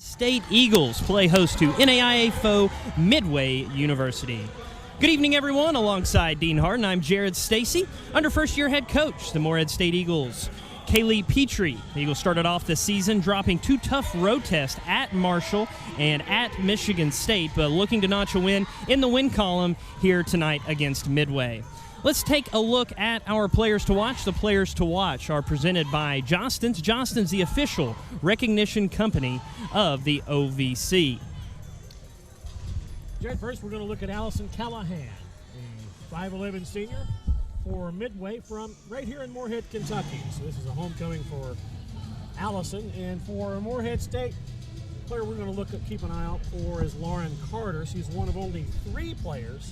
State Eagles play host to NAIA foe Midway University. Good evening, everyone. Alongside Dean Harden, I'm Jared Stacy, under first-year head coach, the Morehead State Eagles. Kaylee Petrie. The Eagles started off the season dropping two tough road tests at Marshall and at Michigan State, but looking to notch a win in the win column here tonight against Midway. Let's take a look at our players to watch. The players to watch are presented by Jostens. Jostens, the official recognition company of the OVC. Jared, first we're going to look at Allison Callahan, a 5'11 senior for Midway from right here in Morehead, Kentucky. So this is a homecoming for Allison. And for Morehead State, the player we're going to keep an eye out for is Lauren Carter. She's one of only 3 players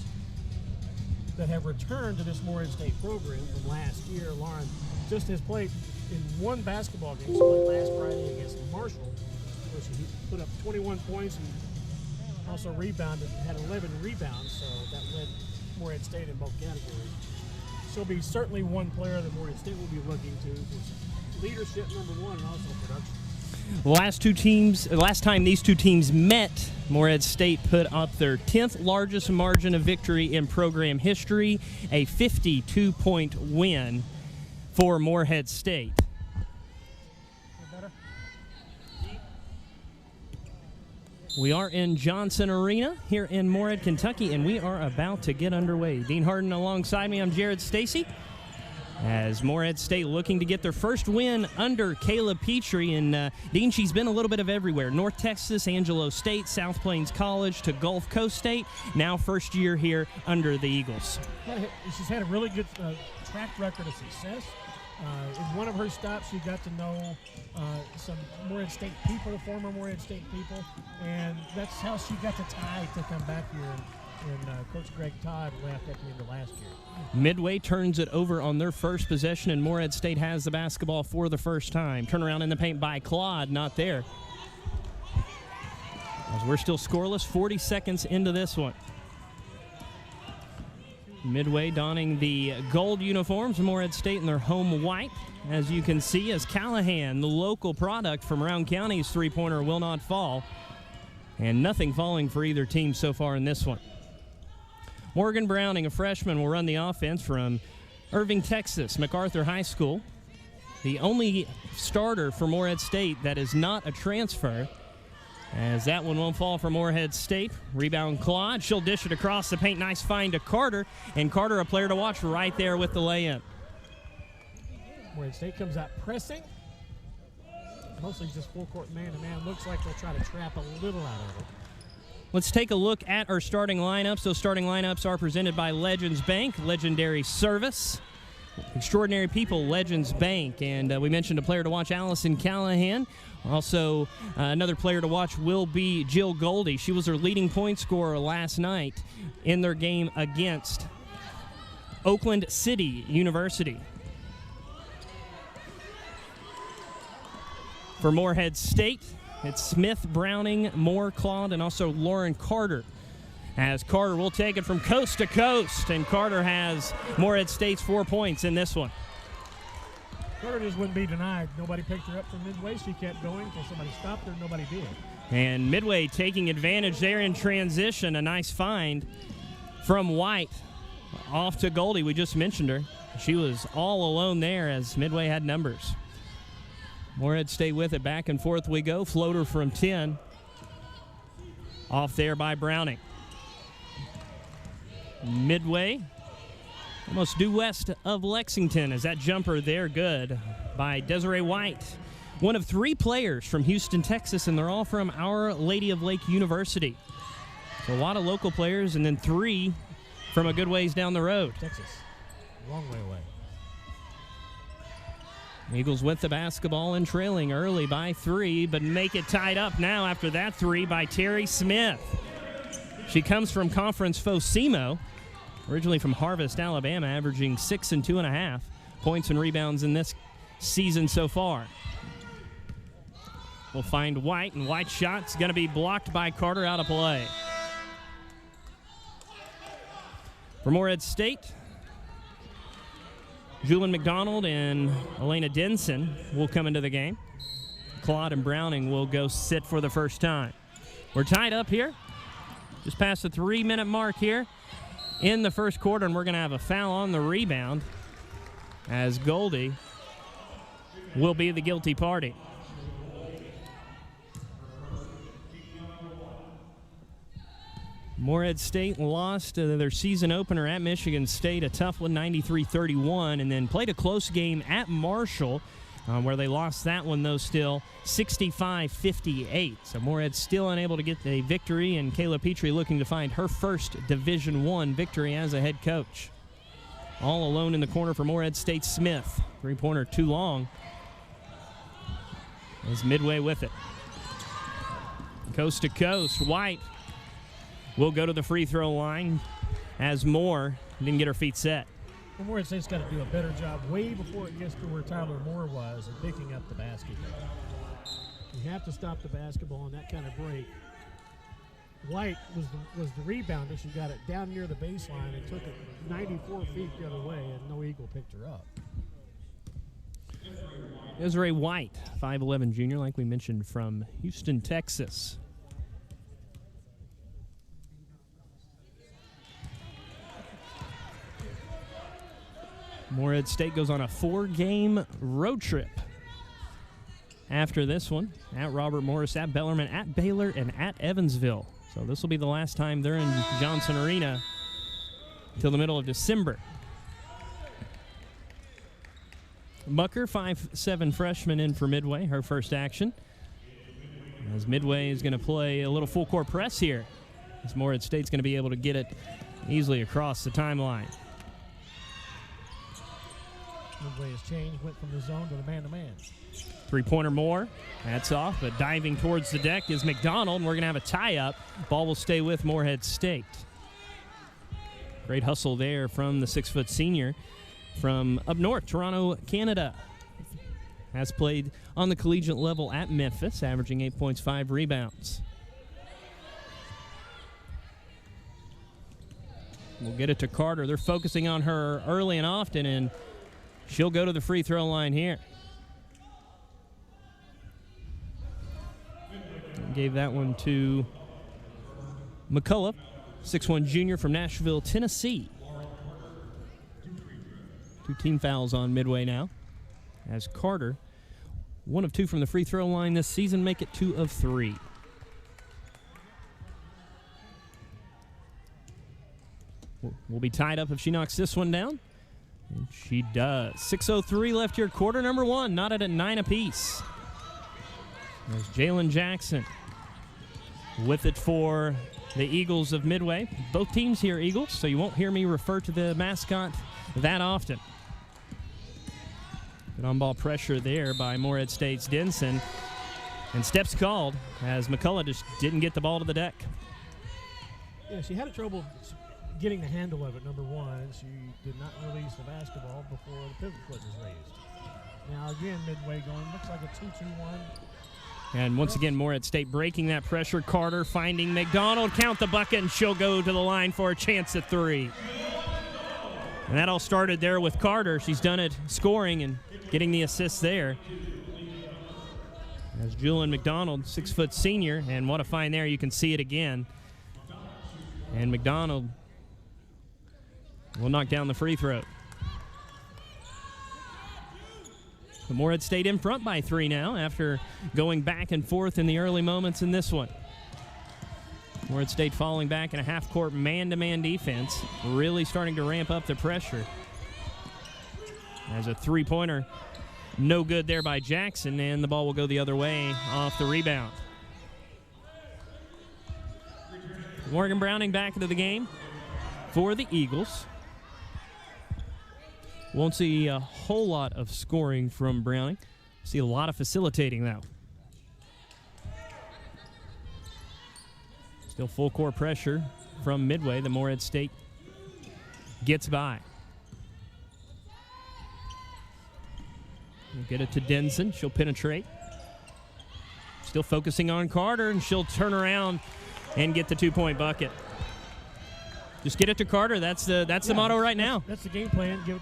that have returned to this Morehead State program from last year. Lauren just has played in one basketball game. She played last Friday against Marshall, where she put up 21 points and also rebounded, had 11 rebounds, so that led Morehead State in both categories. She'll be certainly one player that Morehead State will be looking to for leadership, number one, and also production. Last time these two teams met, Morehead State put up their 10th largest margin of victory in program history, a 52-point win for Morehead State. We are in Johnson Arena here in Morehead, Kentucky, and we are about to get underway. Dean Harden alongside me. I'm Jared Stacy. As Morehead State looking to get their first win under Kayla Petrie. And Dean, she's been a little bit of everywhere. North Texas, Angelo State, South Plains College to Gulf Coast State. Now first year here under the Eagles. She's had a really good track record of success. In one of her stops, she got to know some Morehead State people, former Morehead State people, and that's how she got the tie to come back here. And Coach Greg Todd left at the end of last year. Midway turns it over on their first possession, and Morehead State has the basketball for the first time. Turnaround in the paint by Claude, not there. As we're still scoreless, 40 seconds into this one. Midway donning the gold uniforms, Morehead State in their home white. As you can see, as Callahan, the local product from Round County's three-pointer, will not fall. And nothing falling for either team so far in this one. Morgan Browning, a freshman, will run the offense from Irving, Texas, MacArthur High School. The only starter for Morehead State that is not a transfer, as that one won't fall for Morehead State. Rebound Claude. She'll dish it across the paint. Nice find to Carter. And Carter, a player to watch right there with the lay-in. Morehead State comes out pressing. Mostly just full-court man-to-man. Looks like they'll try to trap a little out of it. Let's take a look at our starting lineups. Those starting lineups are presented by Legends Bank, legendary service. Extraordinary people, Legends Bank. And we mentioned a player to watch, Allison Callahan. Also, another player to watch will be Jill Goldie. She was their leading point scorer last night in their game against Oakland City University. For Morehead State, it's Smith, Browning, Moore, Claude, and also Lauren Carter. As Carter will take it from coast to coast, and Carter has Morehead State's 4 points in this one. Carter just wouldn't be denied. Nobody picked her up from Midway. She kept going until somebody stopped her. Nobody did. And Midway taking advantage there in transition. A nice find from White off to Goldie. We just mentioned her. She was all alone there as Midway had numbers. Morehead stay with it. Back and forth we go. Floater from 10. Off there by Browning. Midway almost due west of Lexington. As that jumper there good by Desiree White. One of 3 players from Houston, Texas, and they're all from Our Lady of Lake University. So a lot of local players, and then 3 from a good ways down the road. Texas, long way away. Eagles with the basketball and trailing early by 3, but make it tied up now after that 3 by Terry Smith. She comes from Conference Fosimo, originally from Harvest, Alabama, averaging 6 and 2.5 points and rebounds in this season so far. We'll find White, and White's shot's going to be blocked by Carter, out of play. For Morehead State, Julian McDonald and Elena Denson will come into the game. Claude and Browning will go sit for the first time. We're tied up here, just past the 3-minute mark here in the first quarter, and we're going to have a foul on the rebound as Goldie will be the guilty party. Morehead State lost their season opener at Michigan State, a tough one, 93-31, and then played a close game at Marshall, where they lost that one, though, still 65-58. So Morehead still unable to get a victory, and Kayla Petrie looking to find her first Division I victory as a head coach. All alone in the corner for Morehead State Smith. Three-pointer too long. As Midway with it. Coast to coast, White will go to the free throw line as Moore didn't get her feet set. Well, Morehead State's got to do a better job way before it gets to where Tyler Moore was in picking up the basketball. You have to stop the basketball on that kind of break. White was the rebounder. She got it down near the baseline and took it 94 feet the other way, and no Eagle picked her up. Desiree White, 5'11 junior, like we mentioned, from Houston, Texas. Morehead State goes on a 4-game road trip after this one, at Robert Morris, at Bellarmine, at Baylor, and at Evansville. So this will be the last time they're in Johnson Arena until the middle of December. Bucker, 5'7 freshman, in for Midway, her first action. As Midway is going to play a little full court press here, as Morehead State's going to be able to get it easily across the timeline. Midway has changed, went from the zone to the man-to-man. Three-pointer Moore. That's off, but diving towards the deck is McDonald, and we're going to have a tie-up. Ball will stay with Morehead State. Great hustle there from the 6-foot senior from up north, Toronto, Canada. Has played on the collegiate level at Memphis, averaging 8 points, 5 rebounds. We'll get it to Carter. They're focusing on her early and often, and she'll go to the free throw line here. Gave that one to McCullough, 6'1 junior from Nashville, Tennessee. 2 team fouls on Midway now, as Carter, 1 of 2 from the free throw line this season, make it 2 of 3. We'll be tied up if she knocks this one down. And she does. 6:03 left here, quarter number 1, knotted at 9 apiece. There's Jalen Jackson with it for the Eagles of Midway. Both teams here Eagles, so you won't hear me refer to the mascot that often. Good on-ball pressure there by Morehead State's Denson. And steps called as McCullough just didn't get the ball to the deck. Yeah, she had trouble getting the handle of it, number 1. She did not release the basketball before the pivot foot was raised. Now again, Midway going, looks like a 2-2-1. And once again, Morehead State breaking that pressure. Carter finding McDonald, count the bucket, and she'll go to the line for a chance at 3. And that all started there with Carter. She's done it scoring and getting the assist there. As Julian McDonald, 6-foot senior, and what a find there. You can see it again. And McDonald will knock down the free throw. The Morehead State in front by 3 now after going back and forth in the early moments in this one. Morehead State falling back in a half-court man-to-man defense, really starting to ramp up the pressure. As a three-pointer, no good there by Jackson, and the ball will go the other way off the rebound. Morgan Browning back into the game for the Eagles. Won't see a whole lot of scoring from Browning. See a lot of facilitating, though. Still full court pressure from Midway. The Morehead State gets by. We'll get it to Denson. She'll penetrate. Still focusing on Carter, and she'll turn around and get the 2-point bucket. Just get it to Carter. That's the motto right now. That's the game plan. Give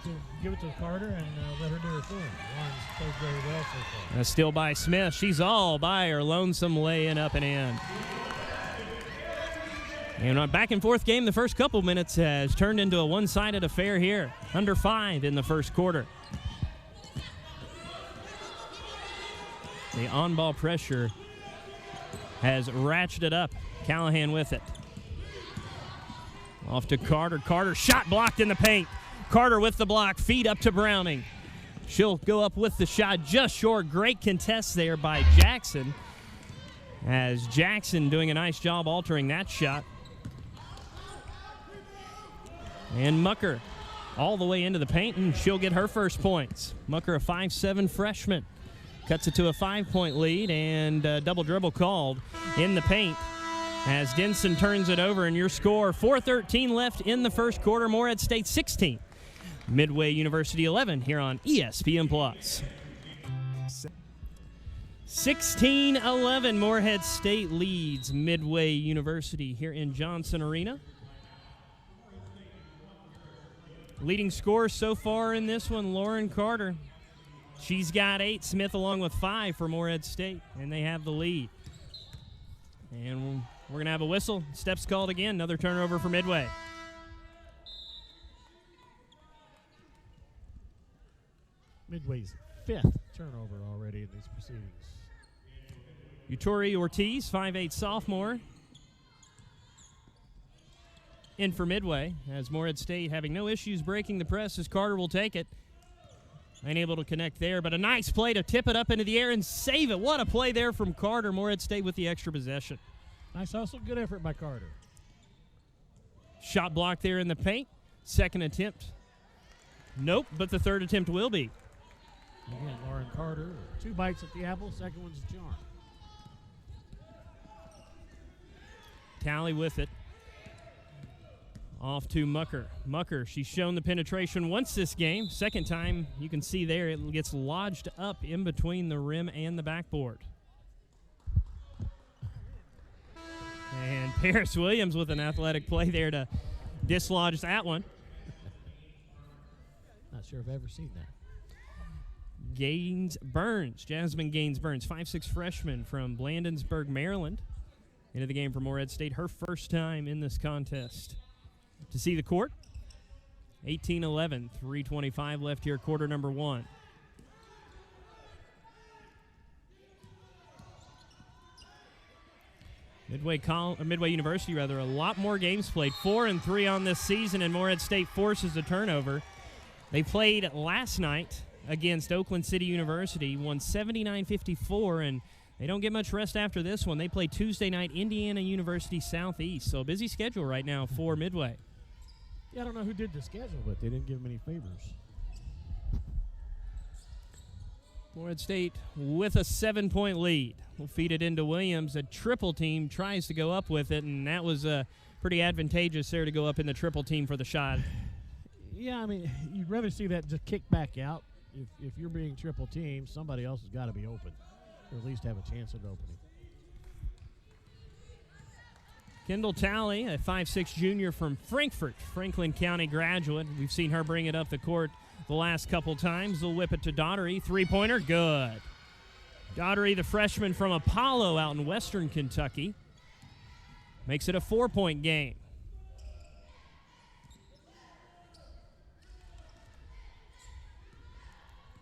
it to Carter and let her do her thing. Lauren's played very well so far. A steal by Smith. She's all by her lonesome lay-in up and in. And a back-and-forth game the first couple minutes has turned into a one-sided affair here. Under 5 in the first quarter. The on-ball pressure has ratcheted up. Callahan with it. Off to Carter. Carter, shot blocked in the paint. Carter with the block. Feed up to Browning. She'll go up with the shot just short. Great contest there by Jackson. As Jackson doing a nice job altering that shot. And Mucker all the way into the paint, and she'll get her first points. Mucker, a 5'7" freshman. Cuts it to a 5-point lead, and double dribble called in the paint as Denson turns it over. And your score, 4:13 left in the first quarter. Morehead State 16, Midway University 11 here on ESPN+. 16-11, Morehead State leads Midway University here in Johnson Arena. Leading scorer so far in this one, Lauren Carter. She's got 8, Smith along with 5 for Morehead State, and they have the lead. And we're going to have a whistle. Steps called again. Another turnover for Midway. Midway's 5th turnover already in these proceedings. Utori Ortiz, 5'8" sophomore. In for Midway, as Morehead State having no issues breaking the press as Carter will take it. Unable to connect there, but a nice play to tip it up into the air and save it. What a play there from Carter. Morehead State with the extra possession. Nice hustle, good effort by Carter. Shot block there in the paint. Second attempt. Nope, but the third attempt will be. Again, Lauren Carter, 2 bites at the apple, second one's a charm. Talley with it. Off to Mucker. Mucker, she's shown the penetration once this game. Second time, you can see there, it gets lodged up in between the rim and the backboard. And Paris Williams with an athletic play there to dislodge that one. Not sure I've ever seen that. Jasmine Gaines-Burns, 5'6" freshman from Blandonsburg, Maryland. Into the game for Morehead State, her first time in this contest. To see the court, 18-11, 3:25 left here, quarter number 1. Midway University, a lot more games played. 4-3 on this season, and Morehead State forces a turnover. They played last night against Oakland City University, won 79-54, and they don't get much rest after this one. They play Tuesday night, Indiana University Southeast. So a busy schedule right now for Midway. Yeah, I don't know who did the schedule, but they didn't give them any favors. Morehead State with a 7-point lead. We'll feed it into Williams. A triple team tries to go up with it, and that was pretty advantageous there to go up in the triple team for the shot. Yeah, I mean, you'd rather see that just kick back out. If you're being triple teamed, somebody else has got to be open, or at least have a chance at opening. Kendall Talley, a 5'6" junior from Frankfort, Franklin County graduate. We've seen her bring it up the court the last couple times. They'll whip it to Daughtery. 3-pointer, good. Daughtery, the freshman from Apollo out in western Kentucky, makes it a 4-point game.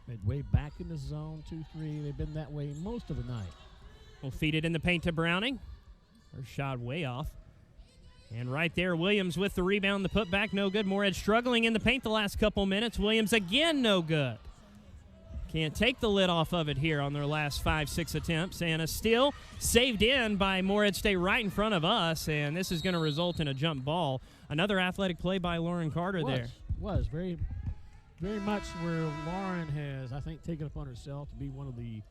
Midway back in the zone, 2-3. They've been that way most of the night. We'll feed it in the paint to Browning. Her shot way off. And right there, Williams with the rebound. The putback, no good. Morehead struggling in the paint the last couple minutes. Williams again, no good. Can't take the lid off of it here on their last 5-6 attempts. And a steal saved in by Morehead State right in front of us. And this is going to result in a jump ball. Another athletic play by Lauren Carter there. Was very, very much where Lauren has, I think, taken upon herself to be one of the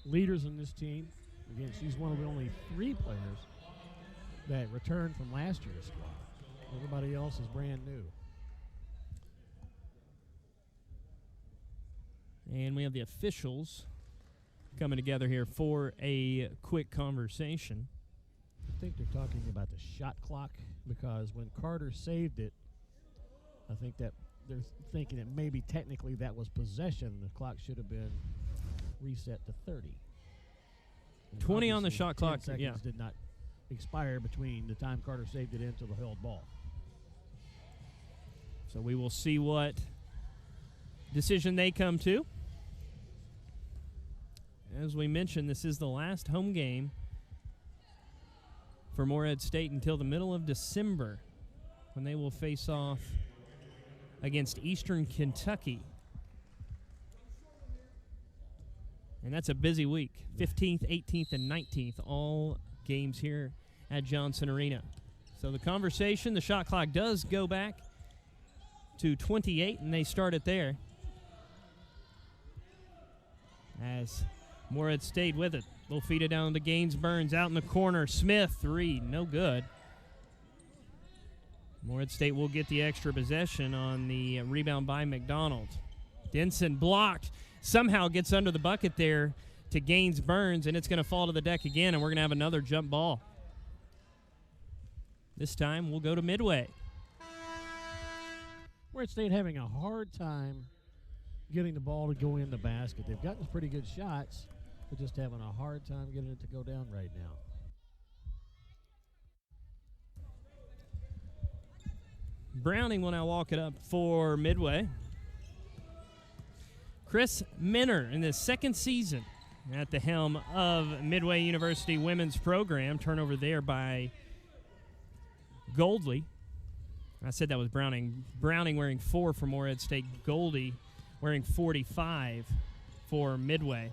leaders in this team. Again, she's one of the only 3 players that returned from last year's squad. Everybody else is brand new. And we have the officials coming together here for a quick conversation. I think they're talking about the shot clock, because when Carter saved it, I think that they're thinking that maybe technically that was possession. The clock should have been reset to 30. And 20 on the shot clock. 10 seconds did not expire between the time Carter saved it into the held ball. So we will see what decision they come to. As we mentioned, this is the last home game for Morehead State until the middle of December, when they will face off against Eastern Kentucky. And that's a busy week. 15th, 18th, and 19th, all games here at Johnson Arena. So the conversation, the shot clock does go back to 28, and they start it there. As Morehead State with it. They'll feed it down to Gaines Burns out in the corner. Smith, three, no good. Morehead State will get the extra possession on the rebound by McDonald. Denson blocked, somehow gets under the bucket there to Gaines Burns, and it's going to fall to the deck again, and we're going to have another jump ball. This time we'll go to Midway. Morehead State having a hard time getting the ball to go in the basket. They've gotten pretty good shots, but just having a hard time getting it to go down right now. Browning will now walk it up for Midway. Chris Minner in his second season at the helm of Midway University women's program. Turnover there by Goldie. I said that was Browning. Browning wearing 4 for Morehead State. Goldie wearing 45 for Midway.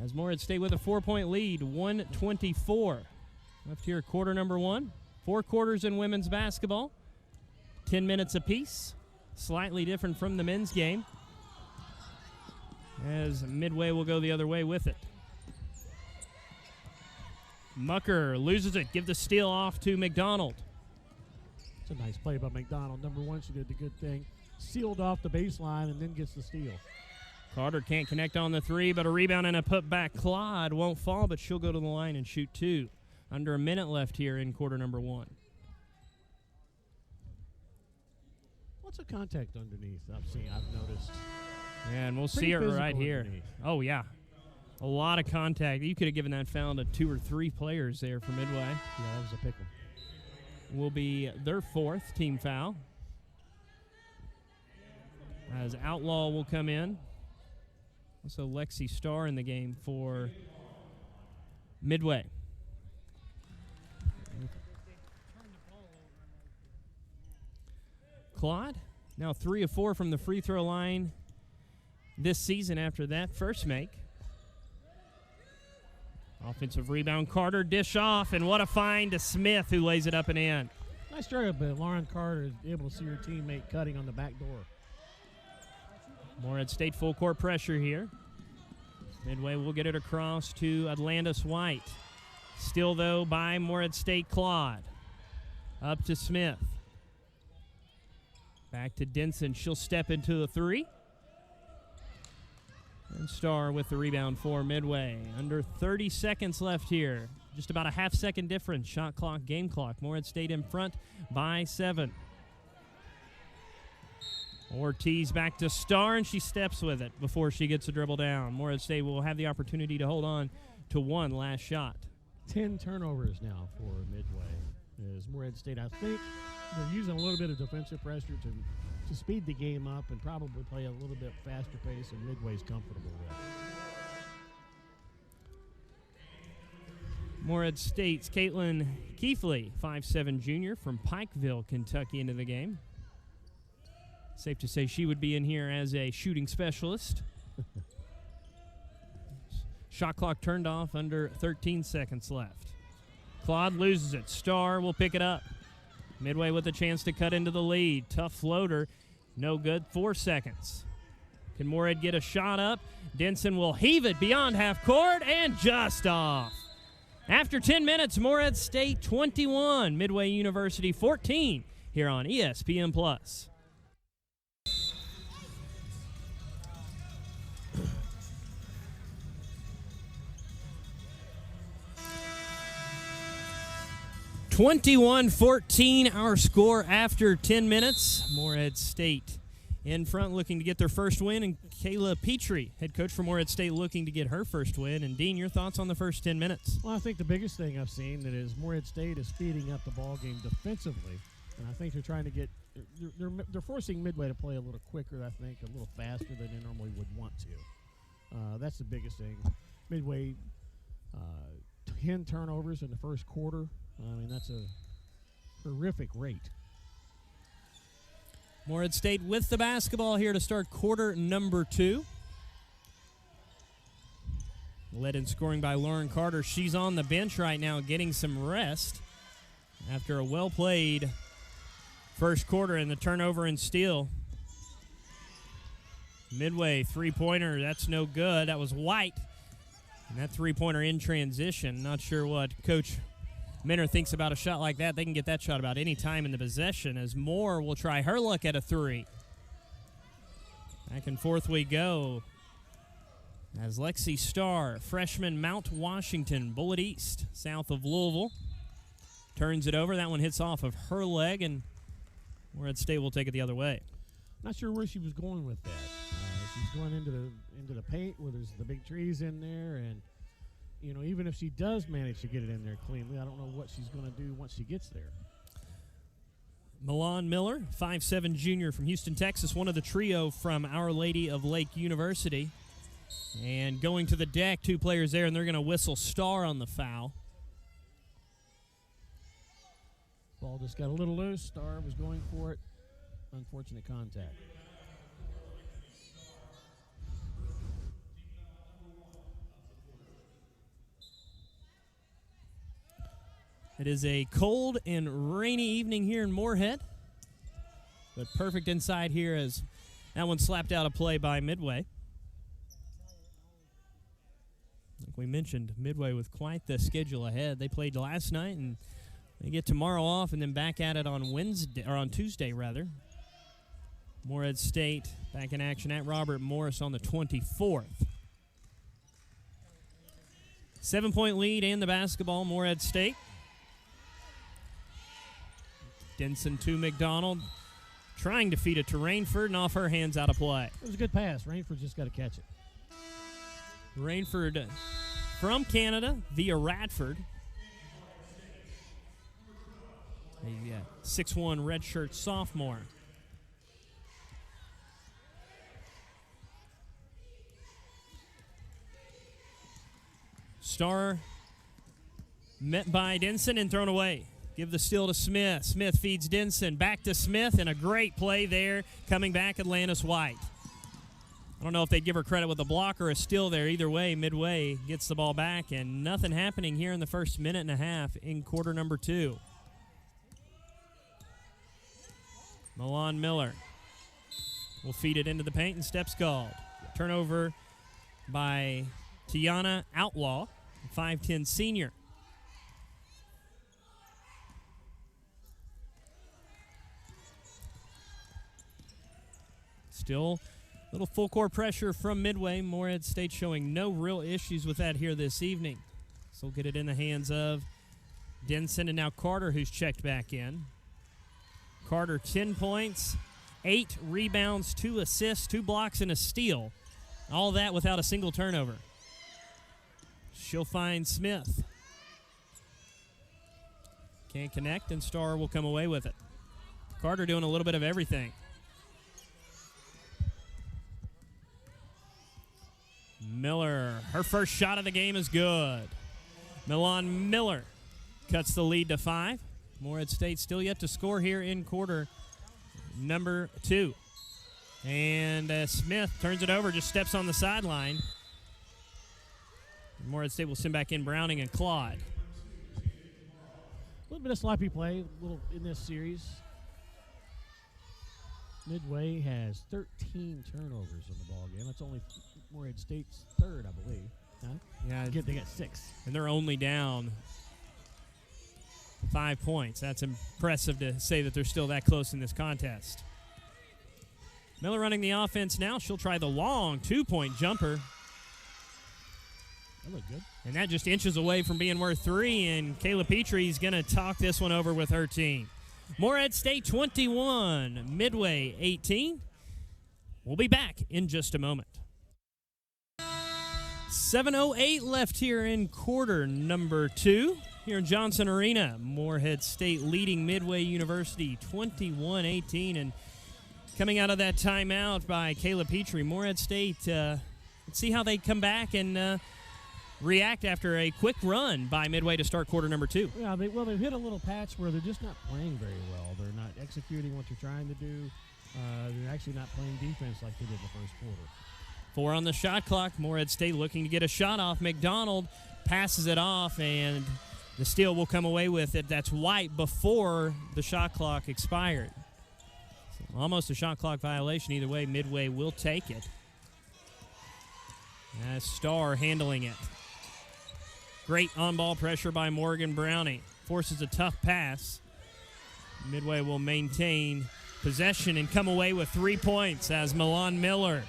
As Morehead State with a 4-point lead, 124. Left here, quarter number 1. 4 quarters in women's basketball. 10 minutes apiece. Slightly different from the men's game, as Midway will go the other way with it. Mucker loses it. Give the steal off to McDonald. It's a nice play by McDonald. Number 1, she did the good thing. Sealed off the baseline and then gets the steal. Carter can't connect on the 3, but a rebound and a putback. Claude won't fall, but she'll go to the line and shoot 2. Under a minute left here in quarter number 1. What's a contact underneath? I've noticed. And we'll Pretty see it right physical here. underneath. Oh, yeah. A lot of contact. You could have given that foul to 2 or 3 players there for Midway. Yeah, that was a pickle. Will be their 4th team foul. As Outlaw will come in. Also Lexi Starr in the game for Midway. Claude, now 3 of 4 from the free throw line this season after that first make. Offensive rebound, Carter, dish off, and what a find to Smith, who lays it up and in. Nice try, but Lauren Carter is able to see her teammate cutting on the back door. Morehead State full court pressure here. Midway will get it across to Atlantis White. Still, though, by Morehead State, Claude. Up to Smith. Back to Denson. She'll step into the 3. And Starr with the rebound for Midway. Under 30 seconds left here. Just about a half-second difference. Shot clock, game clock. Morehead State in front by 7. Ortiz back to Starr, and she steps with it before she gets a dribble down. Morehead State will have the opportunity to hold on to one last shot. 10 turnovers now for Midway. As Morehead State, I think they're using a little bit of defensive pressure to speed the game up and probably play a little bit faster pace, and Midway's comfortable with. Morehead State's Caitlin Keithley, 5'7" junior from Pikeville, Kentucky, into the game. Safe to say she would be in here as a shooting specialist. Shot clock turned off, under 13 seconds left. Claude loses it. Starr will pick it up. Midway with a chance to cut into the lead. Tough floater. No good. 4 seconds. Can Morehead get a shot up? Denson will heave it beyond half court and just off. After 10 minutes, Morehead State 21, Midway University 14 here on ESPN+. 21-14, our score after 10 minutes. Morehead State in front looking to get their first win, and Kayla Petrie, head coach for Morehead State, looking to get her first win. And, Dean, your thoughts on the first 10 minutes? Well, I think the biggest thing I've seen that is Morehead State is speeding up the ball game defensively, and I think they're trying to get they're forcing Midway to play a little quicker, I think, a little faster than they normally would want to. That's the biggest thing. Midway, 10 turnovers in the first quarter. I mean, that's a horrific rate. Morehead State with the basketball here to start quarter number 2. Led in scoring by Lauren Carter. She's on the bench right now getting some rest after a well-played first quarter in the turnover and steal. Midway, three-pointer, that's no good. That was White. And that three-pointer in transition. Not sure what Coach Minner thinks about a shot like that. They can get that shot about any time in the possession, as Moore will try her luck at a three. Back and forth we go as Lexi Starr, freshman, Mount Washington, Bullitt East, south of Louisville, turns it over. That one hits off of her leg, and Morehead State will take it the other way. Not sure where she was going with that. She's going into the paint where there's the big trees in there, and you know, even if she does manage to get it in there cleanly, I don't know what she's going to do once she gets there. Milan Miller, 5'7" junior from Houston, Texas, one of the trio from Our Lady of Lake University. And going to the deck, two players there, and they're going to whistle Star on the foul. Ball just got a little loose. Star was going for it. Unfortunate contact. It is a cold and rainy evening here in Morehead, but perfect inside here as that one slapped out of play by Midway. Like we mentioned, Midway with quite the schedule ahead. They played last night, and they get tomorrow off, and then back at it on Tuesday rather. Morehead State back in action at Robert Morris on the 24th. 7-point lead and the basketball, Morehead State. Denson to McDonald, trying to feed it to Rainford, and off her hands out of play. It was a good pass. Rainford just got to catch it. Rainford from Canada via Radford. A 6'1" redshirt sophomore. Star met by Denson and thrown away. Give the steal to Smith. Smith feeds Denson. Back to Smith, and a great play there. Coming back, Atlantis White. I don't know if they'd give her credit with a block or a steal there. Either way, Midway gets the ball back, and nothing happening here in the first minute and a half in quarter number 2. Milan Miller will feed it into the paint, and steps called. Turnover by Tiana Outlaw, 5'10" senior. Still a little full court pressure from Midway. Morehead State showing no real issues with that here this evening. So we'll get it in the hands of Denson, and now Carter, who's checked back in. Carter, 10 points, 8 rebounds, 2 assists, 2 blocks, and a steal. All that without a single turnover. She'll find Smith. Can't connect, and Starr will come away with it. Carter doing a little bit of everything. Miller, her first shot of the game is good. Milan Miller cuts the lead to 5. Morehead State still yet to score here in quarter number 2. And Smith turns it over, just steps on the sideline. Morehead State will send back in Browning and Claude. A little bit of sloppy play in this series. Midway has 13 turnovers in the ball game. That's only Morehead State's third, I believe. Huh? Yeah, they got 6. And they're only down 5 points. That's impressive to say that they're still that close in this contest. Miller running the offense now. She'll try the long 2-point jumper. That looked good. And that just inches away from being worth 3, and Kayla Petrie's going to talk this one over with her team. Morehead State 21, Midway 18. We'll be back in just a moment. 7:08 left here in quarter number 2 here in Johnson Arena. Morehead State leading Midway University 21-18, and coming out of that timeout by Kayla Petrie, Morehead State, let's see how they come back and react after a quick run by Midway to start quarter number 2. Yeah, they've hit a little patch where they're just not playing very well. They're not executing what they're trying to do. They're actually not playing defense like they did in the first quarter. 4 on the shot clock. Morehead State looking to get a shot off. McDonald passes it off, and the steal will come away with it. That's White before the shot clock expired. So almost a shot clock violation. Either way, Midway will take it. As Starr handling it. Great on-ball pressure by Morgan Browning. Forces a tough pass. Midway will maintain possession and come away with 3 points as Milan Miller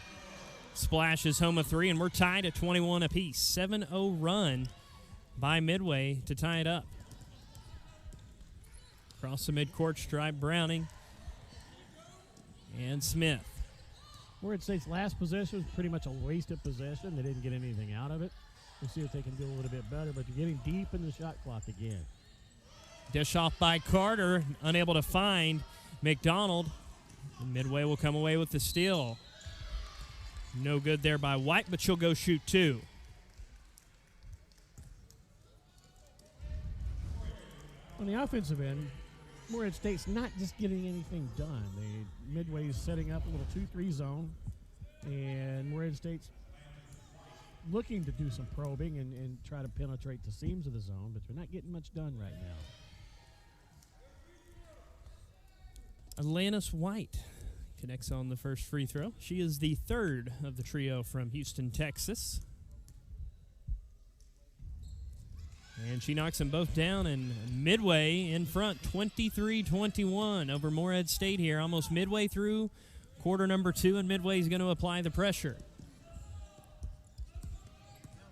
splashes home a 3, and we're tied at 21 apiece. 7-0 run by Midway to tie it up. Across the midcourt stripe, Browning and Smith. Morehead State's last possession was pretty much a wasted possession. They didn't get anything out of it. We'll see if they can do a little bit better, but they're getting deep in the shot clock again. Dish off by Carter, unable to find McDonald. And Midway will come away with the steal. No good there by White, but she'll go shoot 2. On the offensive end, Morehead State's not just getting anything done. Midway's setting up a little 2-3 zone, and Morehead State's looking to do some probing and try to penetrate the seams of the zone, but they're not getting much done right now. Atlantis White connects on the first free throw. She is the third of the trio from Houston, Texas. And she knocks them both down, and Midway in front, 23-21 over Morehead State here. Almost midway through quarter number 2, and Midway's going to apply the pressure.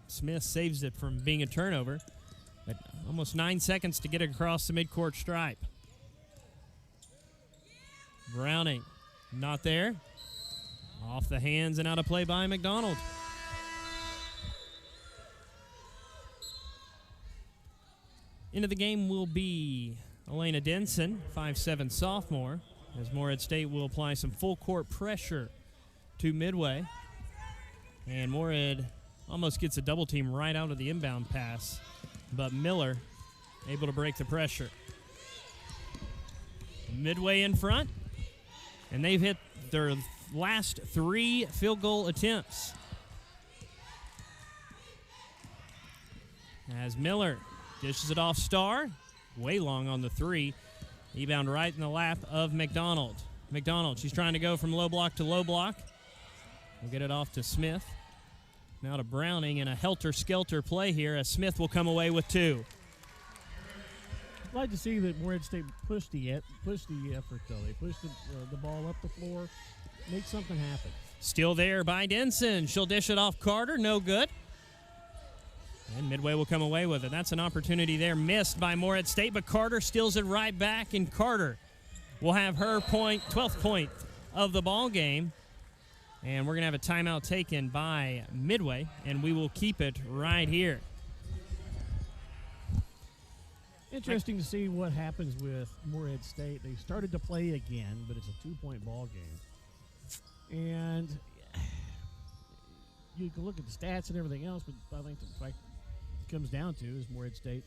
Smith saves it from being a turnover, but almost 9 seconds to get it across the midcourt stripe. Browning, not there. Off the hands and out of play by McDonald. Into the game will be Elena Denson, 5'7" sophomore, as Morehead State will apply some full court pressure to Midway. And Morehead almost gets a double team right out of the inbound pass, but Miller able to break the pressure. Midway in front, and they've hit their last 3 field goal attempts. As Miller dishes it off Starr, way long on the 3. Rebound right in the lap of McDonald. McDonald, she's trying to go from low block to low block. We'll get it off to Smith. Now to Browning in a helter-skelter play here as Smith will come away with 2. I'd like to see that Morehead State push the effort, though. They push the ball up the floor, make something happen. Still there by Denson. She'll dish it off Carter. No good. And Midway will come away with it. That's an opportunity there missed by Morehead State, but Carter steals it right back, and Carter will have her 12th point of the ball game. And we're going to have a timeout taken by Midway, and we will keep it right here. Interesting to see what happens with Morehead State. They started to play again, but it's a 2-point ball game. And you can look at the stats and everything else, but I think the fact it comes down to is Morehead State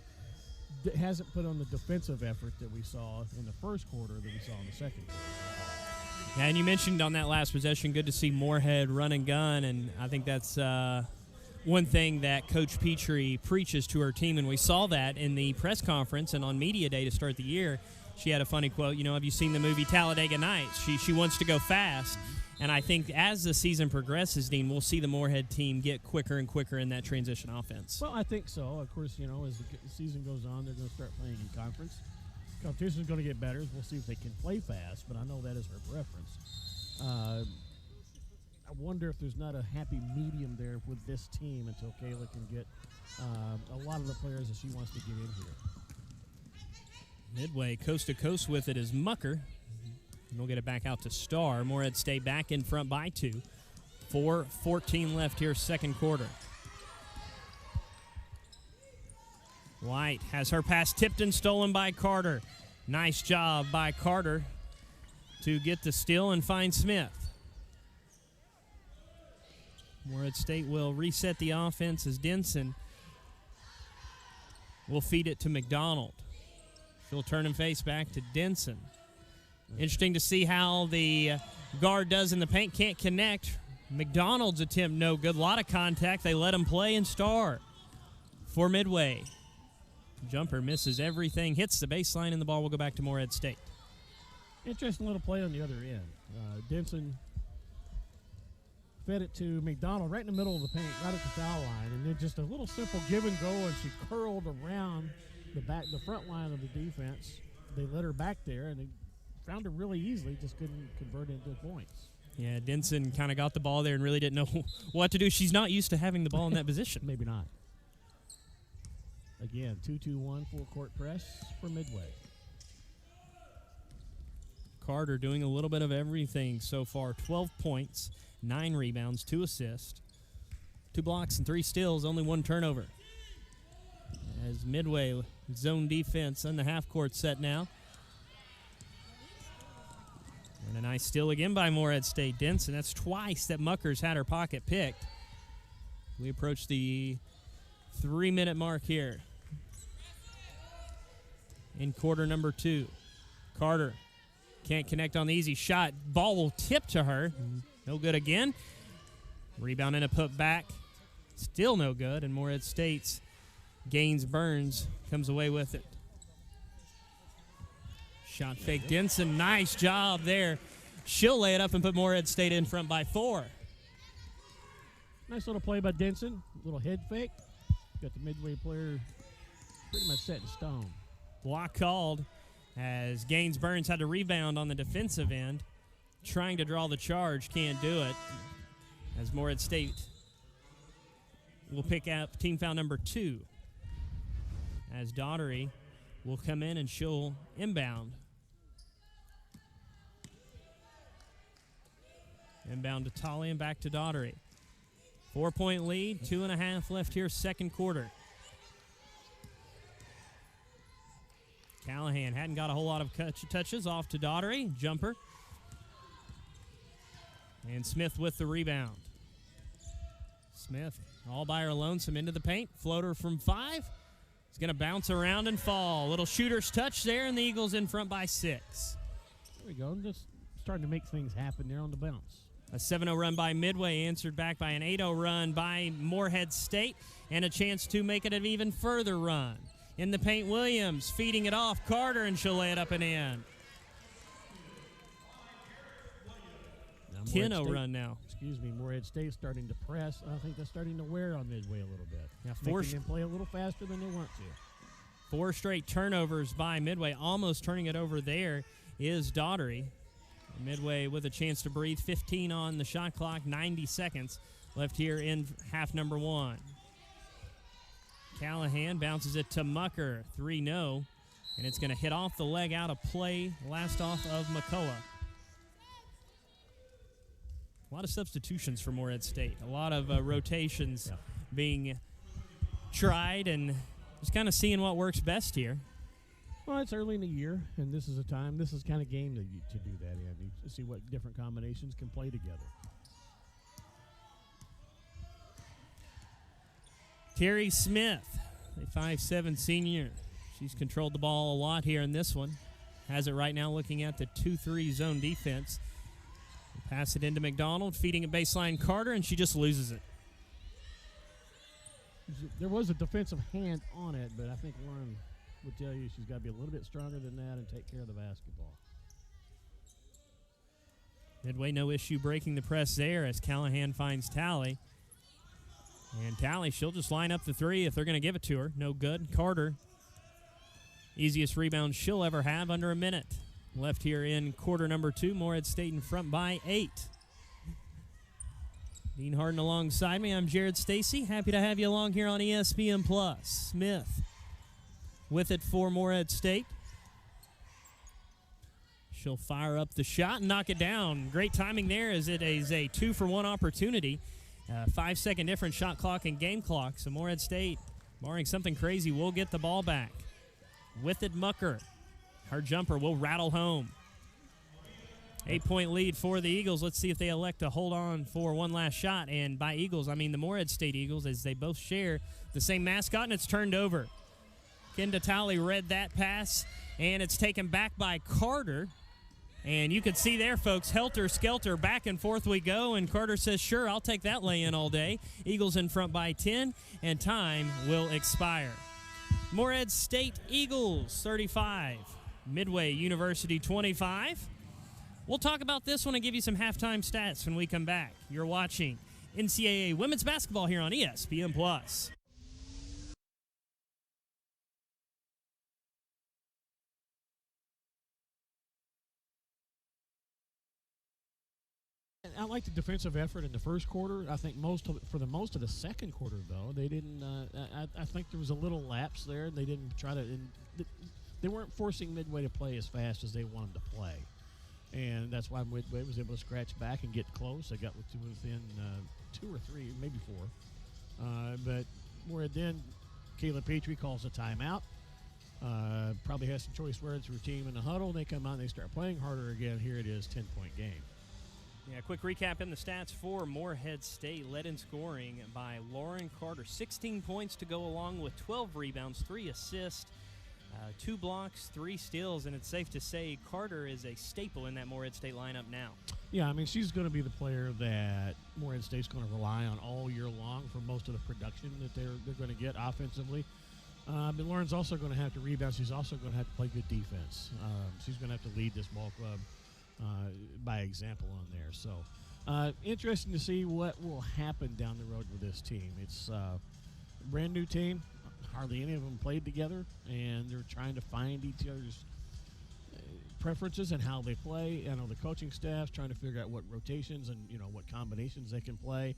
hasn't put on the defensive effort that we saw in the first quarter that we saw in the second quarter. Yeah, and you mentioned on that last possession, good to see Morehead run and gun, and I think that's one thing that Coach Petrie preaches to her team, and we saw that in the press conference and on media day to start the year. She had a funny quote, have you seen the movie Talladega Nights? She wants to go fast, and I think as the season progresses, Dean, we'll see the Morehead team get quicker and quicker in that transition offense. Well, I think so. Of course, as the season goes on, they're going to start playing in conference. Competition is going to get better. We'll see if they can play fast, but I know that is her preference. I wonder if there's not a happy medium there with this team until Kayla can get a lot of the players that she wants to get in here. Midway coast to coast with it is Mucker. And we'll get it back out to Star. Morehead State back in front by 2. 4:14 left here, second quarter. White has her pass tipped and stolen by Carter. Nice job by Carter to get the steal and find Smith. Morehead State will reset the offense as Denson will feed it to McDonald. She'll turn and face back to Denson. Interesting to see how the guard does in the paint. Can't connect. McDonald's attempt no good. A lot of contact. They let him play and Star for Midway. Jumper misses everything, hits the baseline, and the ball will go back to Morehead State. Interesting little play on the other end. Denson fed it to McDonald right in the middle of the paint, right at the foul line, and then just a little simple give and go, and she curled around the front line of the defense. They let her back there, and they found her really easily, just couldn't convert into points. Yeah, Denson kind of got the ball there and really didn't know what to do. She's not used to having the ball in that position. Maybe not. Again, 2-2-1 full court press for Midway. Carter doing a little bit of everything so far. 12 points, 9 rebounds, 2 assists, 2 blocks, and 3 steals, only 1 turnover. As Midway zone defense on the half-court set now. And a nice steal again by Morehead State. Denson, that's twice that Mucker's had her pocket picked. We approach the 3-minute mark here in quarter number 2. Carter can't connect on the easy shot. Ball will tip to her. No good again. Rebound and a put back. Still no good, and Morehead State's Gaines Burns comes away with it. Shot fake Denson. Nice job there. She'll lay it up and put Morehead State in front by 4. Nice little play by Denson. Little head fake. Got the Midway player pretty much set in stone. Block called as Gaines Burns had to rebound on the defensive end. Trying to draw the charge, can't do it. As Morehead State will pick up team foul number 2. As Daughtery will come in and she'll inbound. Inbound to Talley and back to Daughtery. 4-point lead, 2.5 left here, second quarter. Callahan hadn't got a whole lot of touches, off to Daughtery. Jumper. And Smith with the rebound. Smith all by her lonesome into the paint. Floater from 5. It's going to bounce around and fall. Little shooter's touch there, and the Eagles in front by 6. There we go. Just starting to make things happen there on the bounce. A 7-0 run by Midway, answered back by an 8-0 run by Morehead State, and a chance to make it an even further run. In the paint, Williams feeding it off. Carter, and she'll lay it up and in. 10-0 run now. Excuse me, Morehead State starting to press. I think they're starting to wear on Midway a little bit. Yeah, making them play a little faster than they want to. 4 straight turnovers by Midway. Almost turning it over there is Daughtery. Midway with a chance to breathe. 15 on the shot clock. 90 seconds left here in half number 1. Callahan bounces it to Mucker. 3-0. And it's going to hit off the leg out of play. Last off of McCullough. A lot of substitutions for Morehead State. A lot of rotations being tried and just kind of seeing what works best here. Well, it's early in the year, and this is a time, this is kind of game to do that in, to see what different combinations can play together. Terry Smith, a 5'7" senior. She's controlled the ball a lot here in this one. Has it right now looking at the 2-3 zone defense. Pass it into McDonald, feeding a baseline Carter, and she just loses it. There was a defensive hand on it, but I think Lauren would tell you she's got to be a little bit stronger than that and take care of the basketball. Midway, no issue breaking the press there as Callahan finds Talley. And Talley, she'll just line up the 3 if they're going to give it to her. No good. Carter, easiest rebound she'll ever have under a minute. Left here in quarter number 2. Morehead State in front by 8. Dean Harden alongside me. I'm Jared Stacy. Happy to have you along here on ESPN Plus. Smith with it for Morehead State. She'll fire up the shot and knock it down. Great timing there as it is a 2-for-1 opportunity. 5-second difference, shot clock and game clock. So Morehead State, barring something crazy, will get the ball back. With it, Mucker. Her jumper will rattle home. 8-point lead for the Eagles. Let's see if they elect to hold on for one last shot. And by Eagles, I mean the Morehead State Eagles, as they both share the same mascot, and it's turned over. Kendall Talley read that pass, and it's taken back by Carter. And you can see there, folks, helter-skelter, back and forth we go, and Carter says, sure, I'll take that lay-in all day. Eagles in front by 10, and time will expire. Morehead State Eagles 35, Midway University 25. We'll talk about this one and give you some halftime stats when we come back. You're watching NCAA Women's Basketball here on ESPN+. I like the defensive effort in the first quarter. I think for the most of the second quarter, though, they didn't. I think there was a little lapse there. They didn't try to. They weren't forcing Midway to play as fast as they wanted to play, and that's why Midway was able to scratch back and get close. They got within 2 or 3, maybe 4. But where then, Caleb Petrie calls a timeout. Probably has some choice words for a team in the huddle. They come out and they start playing harder again. Here it is, 10-point game. Yeah, quick recap in the stats for Morehead State. Led in scoring by Lauren Carter. 16 points to go along with 12 rebounds, 3 assists, 2 blocks, 3 steals, and it's safe to say Carter is a staple in that Morehead State lineup now. Yeah, I mean, she's going to be the player that Morehead State's going to rely on all year long for most of the production that they're going to get offensively. But Lauren's also going to have to rebound. She's also going to have to play good defense. She's going to have to lead this ball club by example on there. So interesting to see what will happen down the road with this team. It's a brand new team. Hardly any of them played together, and they're trying to find each other's preferences and how they play. I know the coaching staff's trying to figure out what rotations and what combinations they can play.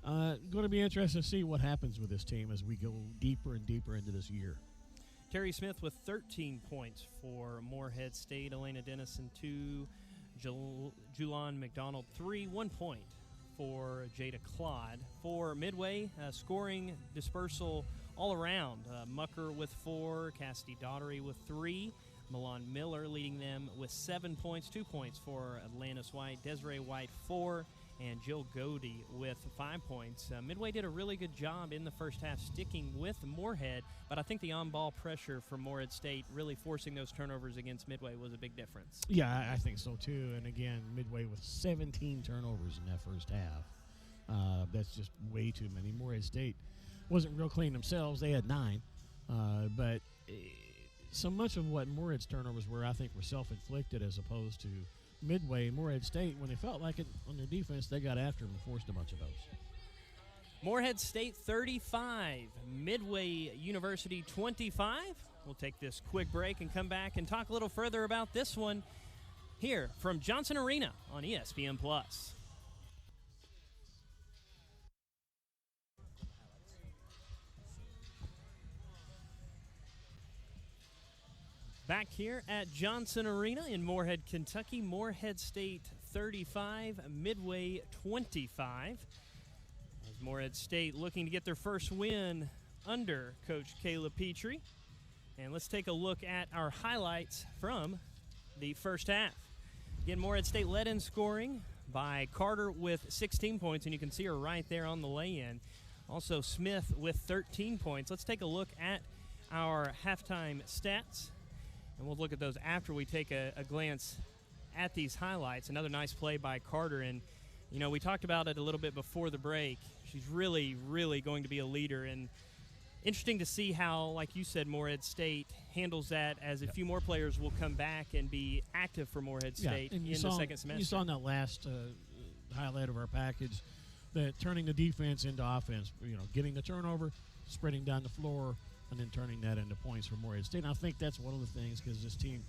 Going to be interesting to see what happens with this team as we go deeper and deeper into this year. Terry Smith with 13 points for Morehead State. Elena Dennison 2. Julan McDonald 3, 1 point for Jada Claude. For Midway, scoring dispersal all around. Mucker with 4, Cassidy Daughtery with 3, Milan Miller leading them with 7 points, 2 points for Atlantis White, Desiree White 4, and Jill Godey with 5 points. Midway did a really good job in the first half sticking with Morehead, but I think the on-ball pressure from Morehead State really forcing those turnovers against Midway was a big difference. Yeah, I think so too. And again, Midway with 17 turnovers in that first half. That's just way too many. Morehead State wasn't real clean themselves. They had 9. But so much of what Morehead's turnovers were, I think, were self-inflicted as opposed to Midway. Morehead State, when they felt like it on their defense, they got after them and forced a bunch of those. Morehead State 35, Midway University 25. We'll take this quick break and come back and talk a little further about this one here from Johnson Arena on ESPN+. Back here at Johnson Arena in Morehead, Kentucky. Morehead State 35, Midway 25. As Morehead State looking to get their first win under Coach Caleb Petrie. And let's take a look at our highlights from the first half. Again, Morehead State led in scoring by Carter with 16 points, and you can see her right there on the lay-in. Also Smith with 13 points. Let's take a look at our halftime stats. And we'll look at those after we take a glance at these highlights. Another nice play by Carter. And, we talked about it a little bit before the break. She's really, really going to be a leader. And interesting to see how, like you said, Morehead State handles that as a few more players will come back and be active for Morehead State in the second semester. You saw in that last highlight of our package that turning the defense into offense, getting the turnover, spreading down the floor, and then turning that into points for Morehead State. And I think that's one of the things, because this team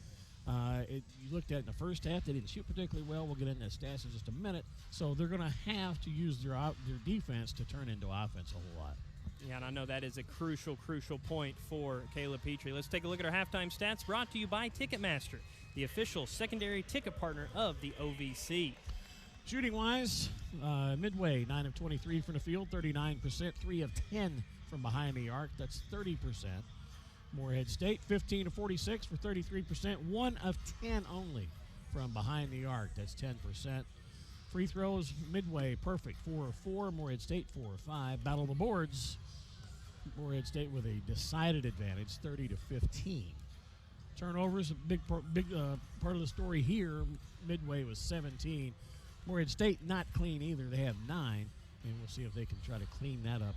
You looked at it in the first half, they didn't shoot particularly well. We'll get into the stats in just a minute. So they're going to have to use their defense to turn into offense a whole lot. Yeah, and I know that is a crucial point for Caleb Petrie. Let's take a look at our halftime stats, brought to you by Ticketmaster, the official secondary ticket partner of the OVC. Shooting-wise, Midway, 9 of 23 from the field, 39%, 3 of 10 from behind the arc. That's 30%. Morehead State, 15 of 46 for 33%, 1 of 10 only from behind the arc. That's 10%. Free throws, Midway, perfect, 4 of 4. Morehead State, 4 of 5. Battle of the boards, Morehead State with a decided advantage, 30 to 15. Turnovers, a big part of the story here. Midway was 17. Morehead State not clean either. They have 9, and we'll see if they can try to clean that up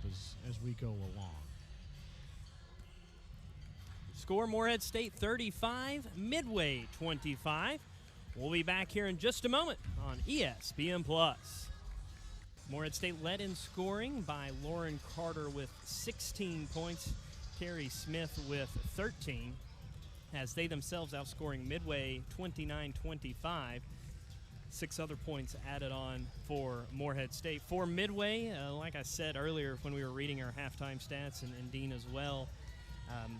as we go along. Score, Morehead State 35, Midway 25. We'll be back here in just a moment on ESPN+. Morehead State led in scoring by Lauren Carter with 16 points, Carrie Smith with 13, as they themselves outscoring Midway 29-25. 6 other points added on for Morehead State. For Midway, like I said earlier when we were reading our halftime stats, and Dean as well,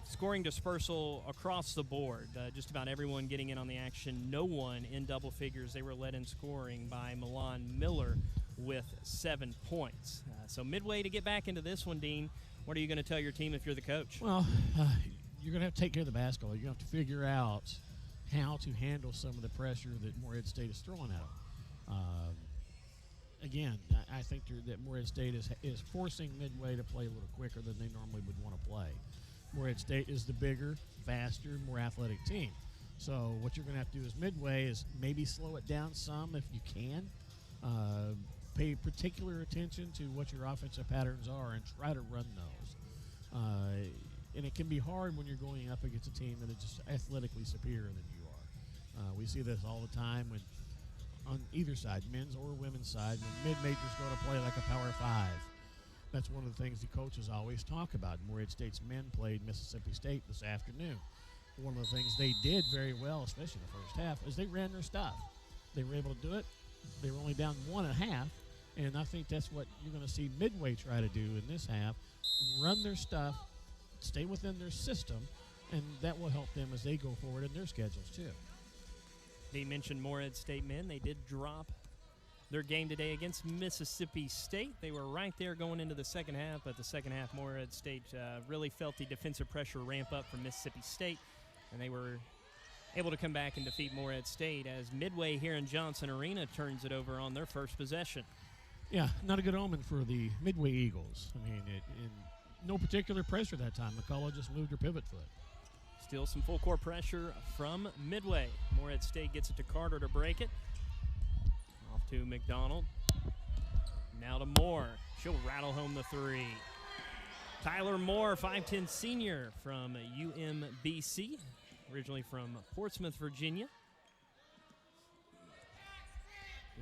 scoring dispersal across the board. Just about everyone getting in on the action. No one in double figures. They were led in scoring by Milan Miller with 7 points. So Midway to get back into this one, Dean, what are you going to tell your team if you're the coach? Well, you're going to have to take care of the basketball. You're going to have to figure out how to handle some of the pressure that Morehead State is throwing at them. Again, I think that Morehead State is forcing Midway to play a little quicker than they normally would want to play. Morehead State is the bigger, faster, more athletic team. So what you're going to have to do as Midway is maybe slow it down some if you can. Pay particular attention to what your offensive patterns are and try to run those. And it can be hard when you're going up against a team that is just athletically superior than you are. We see this all the time when, on either side, men's or women's side, when mid-majors go to play like a Power 5. That's one of the things the coaches always talk about. Morehead State's men played Mississippi State this afternoon. One of the things they did very well, especially in the first half, is they ran their stuff. They were able to do it. They were only down 1.5, and I think that's what you're going to see Midway try to do in this half, run their stuff, stay within their system, and that will help them as they go forward in their schedules too. They mentioned Morehead State men. They did drop their game today against Mississippi State. They were right there going into the second half, but the second half, Morehead State really felt the defensive pressure ramp up from Mississippi State, and they were able to come back and defeat Morehead State as Midway here in Johnson Arena turns it over on their first possession. Yeah, not a good omen for the Midway Eagles. I mean, in no particular pressure that time. McCullough just moved her pivot foot. Still some full court pressure from Midway. Morehead State gets it to Carter to break it. Off to McDonald. Now to Moore. She'll rattle home the 3. Tyler Moore, 5'10 senior from UMBC, originally from Portsmouth, Virginia.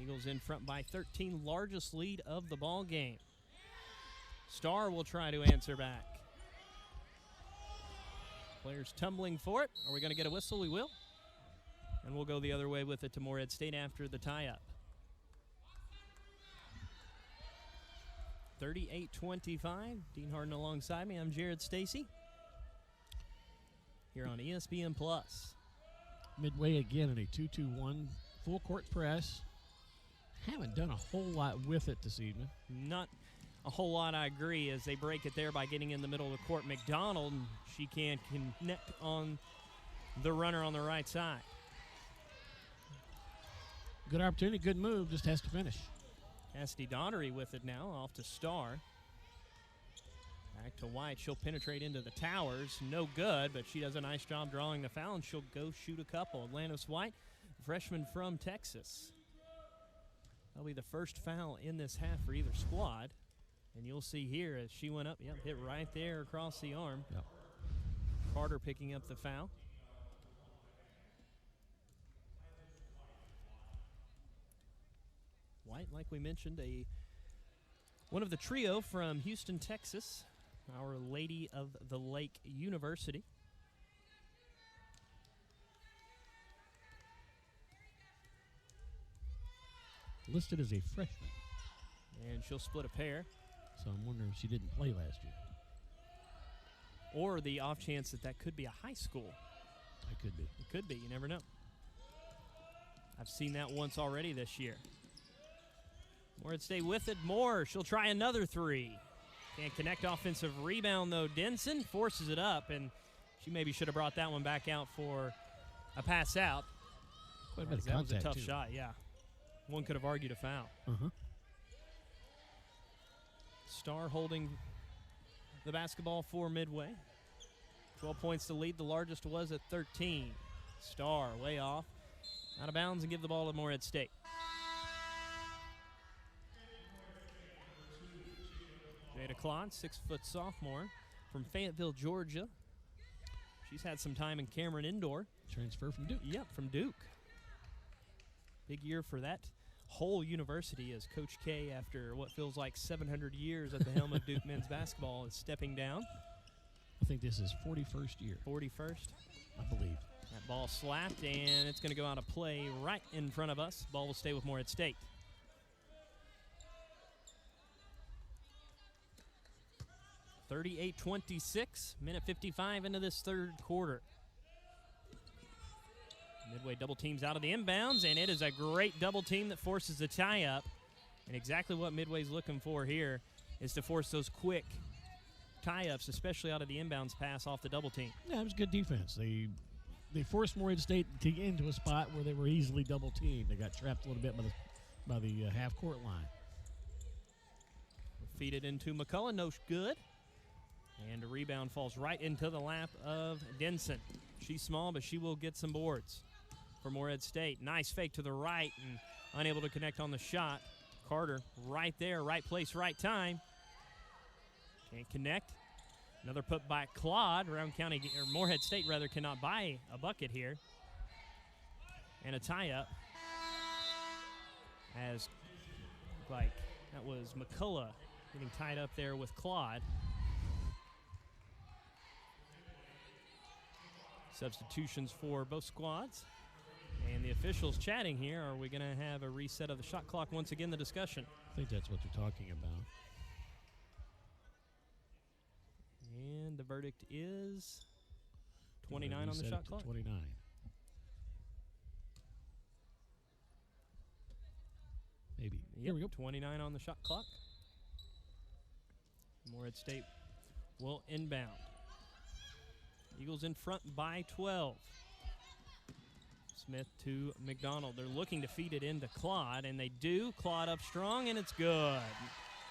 Eagles in front by 13, largest lead of the ball game. Starr will try to answer back. Players tumbling for it. Are we going to get a whistle? We will. And we'll go the other way with it to Morehead State after the tie-up. 38-25. Dean Harden alongside me. I'm Jared Stacy here on ESPN+. Midway again in a 2-2-1 full court press. Haven't done a whole lot with it this evening. Not a whole lot, I agree, as they break it there by getting in the middle of the court. McDonald, she can't connect on the runner on the right side. Good opportunity, good move, just has to finish. Cassidy Daughtery with it now, off to Starr. Back to White. She'll penetrate into the towers. No good, but she does a nice job drawing the foul, and she'll go shoot a couple. Atlantis White, freshman from Texas. That'll be the first foul in this half for either squad. And you'll see here as she went up, hit right there across the arm. Yep. Carter picking up the foul. White, like we mentioned, one of the trio from Houston, Texas, Our Lady of the Lake University. listed as a freshman. And she'll split a pair. So I'm wondering if she didn't play last year. Or the off chance that that could be a high school. It could be. It could be. You never know. I've seen that once already this year. Morehead State with it. Moore, she'll try another three. Can't connect. Offensive rebound, though. Denson forces it up, and she maybe should have brought that one back out for a pass out. Quite a bit of that was a contact, tough too. shot, yeah. One could have argued a foul. Uh-huh. Star holding the basketball for Midway. 12 points to lead. The largest was at 13. Star way off. Out of bounds and give the ball to Morehead State. Jada Claude, 6-foot sophomore from Fayetteville, Georgia. She's had some time in Cameron Indoor. Transfer from Duke. Yep, from Duke. Big year for that whole university as Coach K, after what feels like 700 years at the helm of Duke men's basketball, is stepping down. I think this is 41st year. 41st. I believe. That ball slapped, and it's going to go out of play right in front of us. Ball will stay with Morehead State. (38-26), minute 55 into this third quarter. Midway double teams out of the inbounds, and it is a great double team that forces the tie-up. And exactly what Midway's looking for here is to force those quick tie-ups, especially out of the inbounds pass off the double team. Yeah, it was good defense. They forced Morehead State to get into a spot where they were easily double teamed. They got trapped a little bit by the half-court line. Feed it into McCullough, no good. And a rebound falls right into the lap of Denson. She's small, but she will get some boards for Morehead State. Nice fake to the right and unable to connect on the shot. Carter right there, right place, right time. Can't connect. Another put by Claude. Morehead State rather cannot buy a bucket here. And a tie-up. As like that was McCullough getting tied up there with Claude. Substitutions for both squads. And the officials chatting here. Are we going to have a reset of the shot clock once again, the discussion? I think that's what they're talking about. And the verdict is 29 on the shot clock. 29. Maybe. Yep, Here we go. 29 on the shot clock. Morehead State will inbound. Eagles in front by 12. Smith to McDonald. They're looking to feed it into Claude, and they do. Claude up strong, and it's good.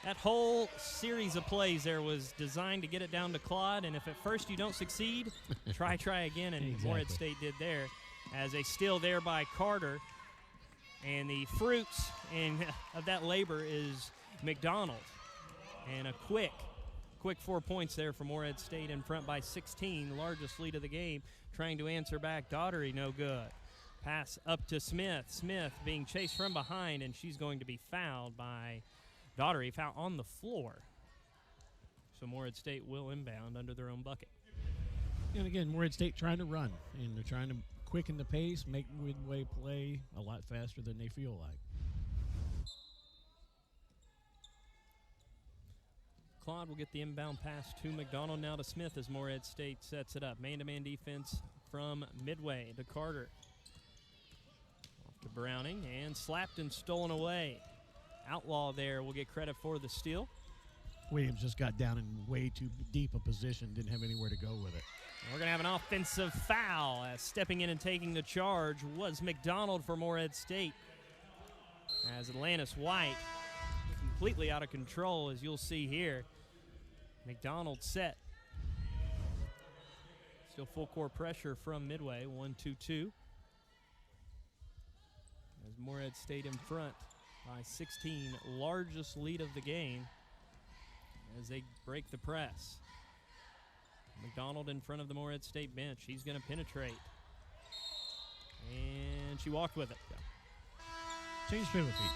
That whole series of plays there was designed to get it down to Claude, and if at first you don't succeed, try again, and Exactly. Morehead State did there. As a steal there by Carter, and the fruits of that labor is McDonald. And a quick 4 points there for Morehead State in front by 16, largest lead of the game. Trying to answer back, Daughtery, no good. Pass up to Smith. Smith being chased from behind, and she's going to be fouled by Daughtery, foul on the floor. So Morehead State will inbound under their own bucket. And again, Morehead State trying to run, and they're trying to quicken the pace, make Midway play a lot faster than they feel like. Claude will get the inbound pass to McDonald, now to Smith as Morehead State sets it up. Man-to-man defense from Midway to Carter. Off to Browning, and slapped and stolen away. Outlaw there will get credit for the steal. Williams just got down in way too deep a position, didn't have anywhere to go with it. And we're going to have an offensive foul, as stepping in and taking the charge was McDonald for Morehead State. As Atlantis White completely out of control, as you'll see here. McDonald set. Still full court pressure from Midway, 1-2-2. As Morehead State in front by 16, largest lead of the game as they break the press. McDonald in front of the Morehead State bench. He's going to penetrate. And she walked with it. Change pivot feet.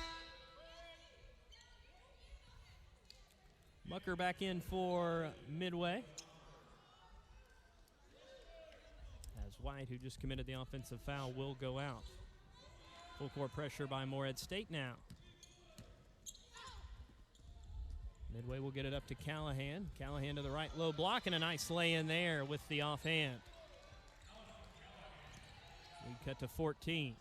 Mucker back in for Midway. As White, who just committed the offensive foul, will go out. Full court pressure by Morehead State now. Midway will get it up to Callahan. Callahan to the right, low block, and a nice lay in there with the offhand. We cut to 14.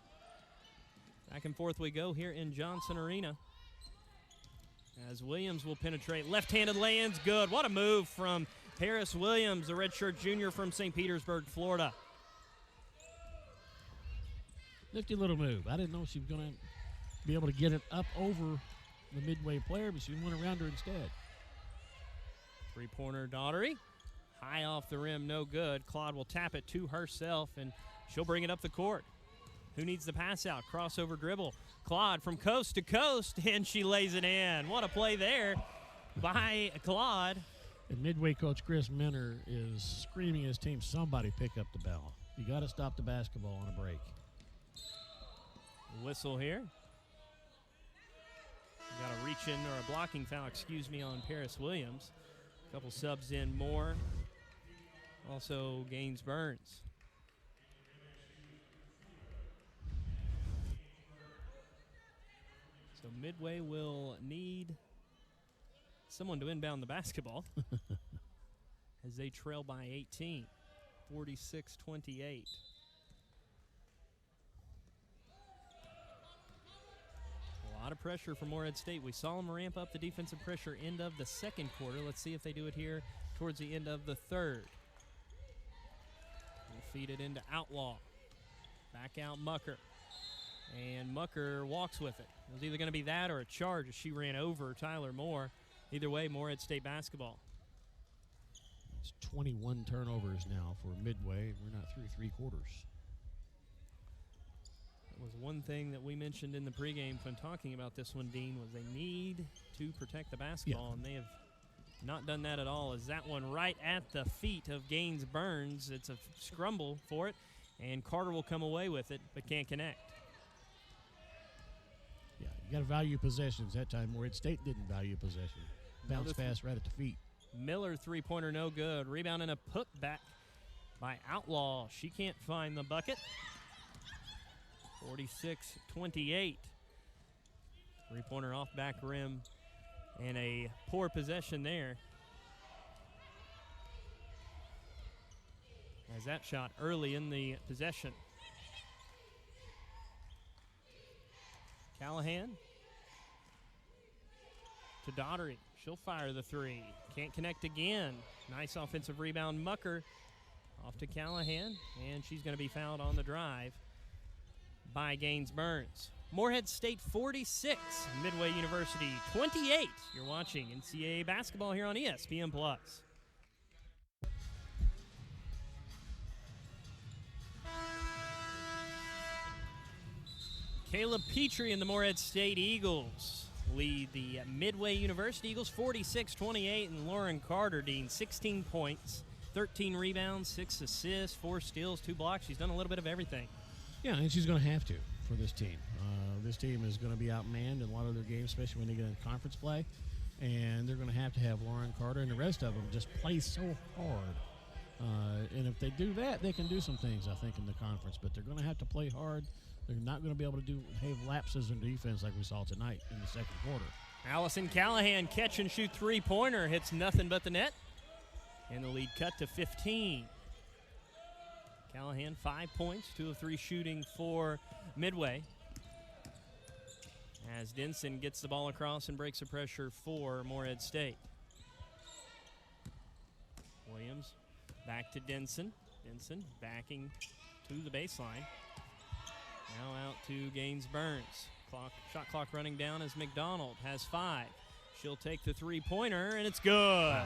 Back and forth we go here in Johnson Arena. As Williams will penetrate. Left-handed lay-in's good. What a move from Paris Williams, the redshirt junior from St. Petersburg, Florida. Nifty little move. I didn't know she was going to be able to get it up over the Midway player, but she went around her instead. Three-pointer Daughtery. High off the rim, no good. Claude will tap it to herself, and she'll bring it up the court. Who needs the pass out? Crossover dribble. Claude from coast to coast, and she lays it in. What a play there by Claude. And Midway coach Chris Minner is screaming at his team, somebody pick up the ball. You got to stop the basketball on a break. Whistle here. Got a reach in, or a blocking foul, on Paris Williams. A couple subs in more. Also Gaines Burns. So Midway will need someone to inbound the basketball as they trail by 18, 46-28. A lot of pressure from Morehead State. We saw them ramp up the defensive pressure end of the second quarter. Let's see if they do it here towards the end of the third. We'll feed it into Outlaw. Back out Mucker. And Mucker walks with it. It was either going to be that or a charge as she ran over Tyler Moore. Either way, Morehead State basketball. It's 21 turnovers now for Midway. We're not through three quarters. That was one thing that we mentioned in the pregame when talking about this one, Dean, was they need to protect the basketball, and they have not done that at all. As that one right at the feet of Gaines Burns. It's a scramble for it, and Carter will come away with it but can't connect. Yeah, you got to value possessions. That time Morehead State didn't value possession. Bounce pass right at the feet. Miller three-pointer no good. Rebound and a putback by Outlaw. She can't find the bucket. 46-28. Three-pointer off back rim and a poor possession there. As that shot early in the possession. Callahan to Daughtery. She'll fire the three. Can't connect again. Nice offensive rebound. Mucker off to Callahan, and she's going to be fouled on the drive by Gaines Burns. Morehead State 46, Midway University 28. You're watching NCAA basketball here on ESPN+. Caleb Petrie and the Morehead State Eagles lead the Midway University Eagles 46-28, and Lauren Carter, Dean, 16 points, 13 rebounds, 6 assists, 4 steals, 2 blocks. She's done a little bit of everything. Yeah, and she's going to have to for this team. This team is going to be outmanned in a lot of their games, especially when they get into conference play, and they're going to have Lauren Carter and the rest of them just play so hard. And if they do that, they can do some things, I think, in the conference, but they're going to have to play hard. They're not going to be able to have lapses in defense like we saw tonight in the second quarter. Allison Callahan, catch and shoot three-pointer, hits nothing but the net. And the lead cut to 15. Callahan, 5 points, 2 of 3 shooting for Midway. As Denson gets the ball across and breaks the pressure for Morehead State. Williams back to Denson. Denson backing to the baseline. Now out to Gaines Burns. Shot clock running down as McDonald has 5. She'll take the three-pointer, and it's good.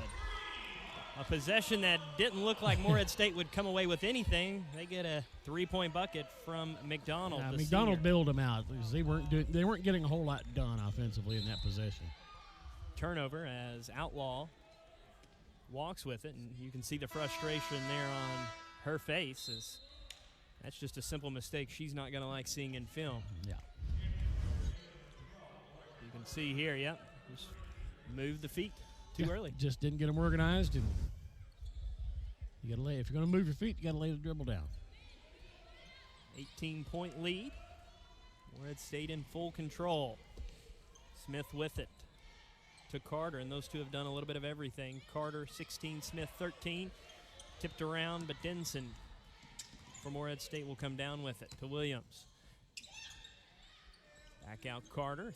A possession that didn't look like Morehead State would come away with anything. They get a 3-point bucket from McDonald. McDonald bailed them out because they weren't getting a whole lot done offensively in that possession. Turnover as Outlaw walks with it, and you can see the frustration there on her face. As that's just a simple mistake she's not going to like seeing in film. Yeah. You can see here, yep, just moved the feet too early. Just didn't get them organized, and you got to lay. If you're going to move your feet, you got to lay the dribble down. 18-point lead. Morehead State in full control. Smith with it. to Carter, and those two have done a little bit of everything. Carter 16, Smith 13. Tipped around, but Denson for Morehead State will come down with it to Williams. Back out Carter.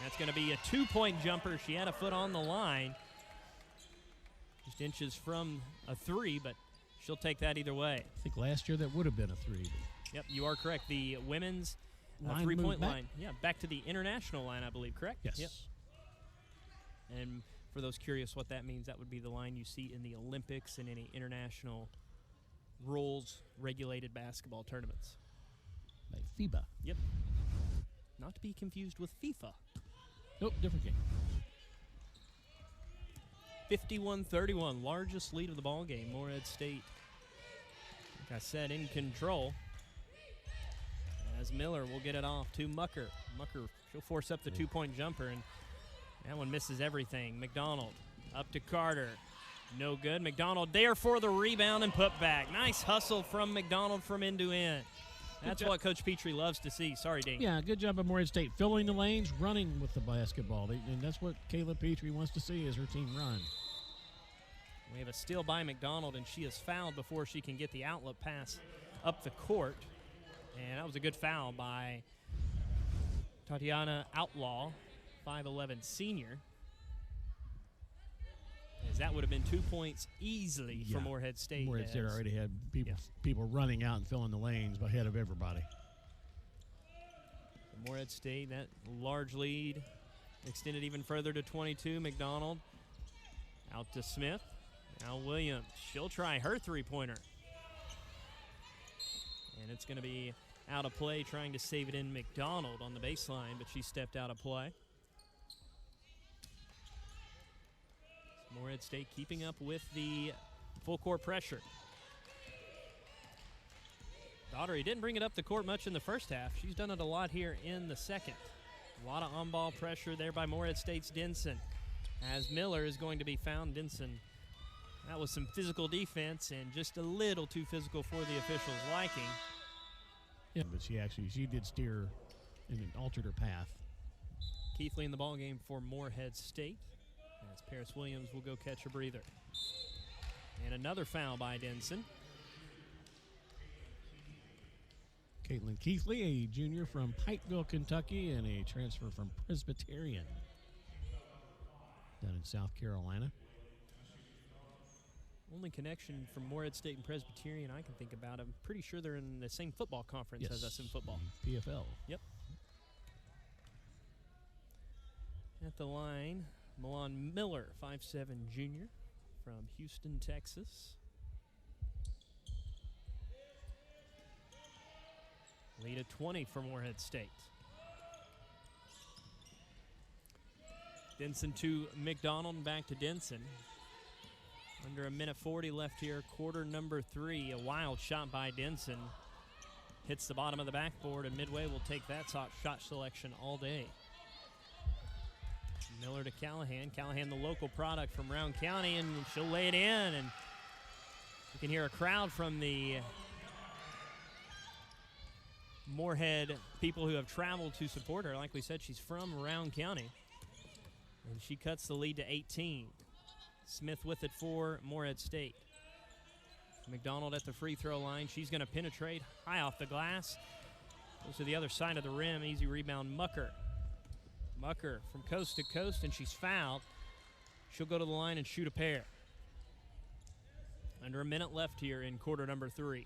That's going to be a 2-point jumper. She had a foot on the line. Just inches from a 3, but she'll take that either way. I think last year that would have been a 3. Yep, you are correct. The women's Line 3-point moved back. line. Yeah, back to the international line, I believe, correct? Yes. Yep. And for those curious what that means, that would be the line you see in the Olympics and any international rules-regulated basketball tournaments. By FIBA. Yep. Not to be confused with FIFA. Nope, different game. 51-31, largest lead of the ball game. Morehead State, like I said, in control. As Miller will get it off to Mucker. Mucker, she'll force up the 2-point jumper, and that one misses everything. McDonald up to Carter. No good. McDonald there for the rebound and put back. Nice hustle from McDonald from end to end. That's what Coach Petrie loves to see. Sorry, Dean. Yeah, good job by Morehead State. Filling the lanes, running with the basketball. And that's what Caleb Petrie wants to see is her team run. We have a steal by McDonald, and she is fouled before she can get the outlet pass up the court. And that was a good foul by Tatiana Outlaw, 5'11 senior. As that would have been 2 points easily for Morehead State. Morehead State already had people running out and filling the lanes ahead of everybody. Morehead State, that large lead extended even further to 22. McDonald out to Smith. Now Williams. She'll try her 3-pointer. And it's going to be out of play, trying to save it in McDonald on the baseline, but she stepped out of play. Morehead State keeping up with the full court pressure. Daugherty didn't bring it up the court much in the first half. She's done it a lot here in the second. A lot of on-ball pressure there by Morehead State's Denson. As Miller is going to be found, Denson, that was some physical defense and just a little too physical for the officials' liking. Yeah, but she did steer and altered her path. Keithley in the ball game for Morehead State. As Paris Williams will go catch a breather. And another foul by Denson. Caitlin Keithley, a junior from Pikeville, Kentucky, and a transfer from Presbyterian down in South Carolina. Only connection from Morehead State and Presbyterian I can think about. I'm pretty sure they're in the same football conference as us in football. PFL. Yep. At the line, Milan Miller, 5'7 junior from Houston, Texas. Lead of 20 for Morehead State. Denson to McDonald and back to Denson. Under a minute 40 left here, quarter number 3. A wild shot by Denson. Hits the bottom of the backboard, and Midway will take that shot selection all day. Miller to Callahan. Callahan, the local product from Round County, and she'll lay it in. And you can hear a crowd from the Morehead people who have traveled to support her. Like we said, she's from Round County. And she cuts the lead to 18. Smith with it for Morehead State. McDonald at the free throw line. She's going to penetrate high off the glass. Goes to the other side of the rim. Easy rebound, Mucker. Mucker from coast to coast, and she's fouled. She'll go to the line and shoot a pair. Under a minute left here in quarter number 3.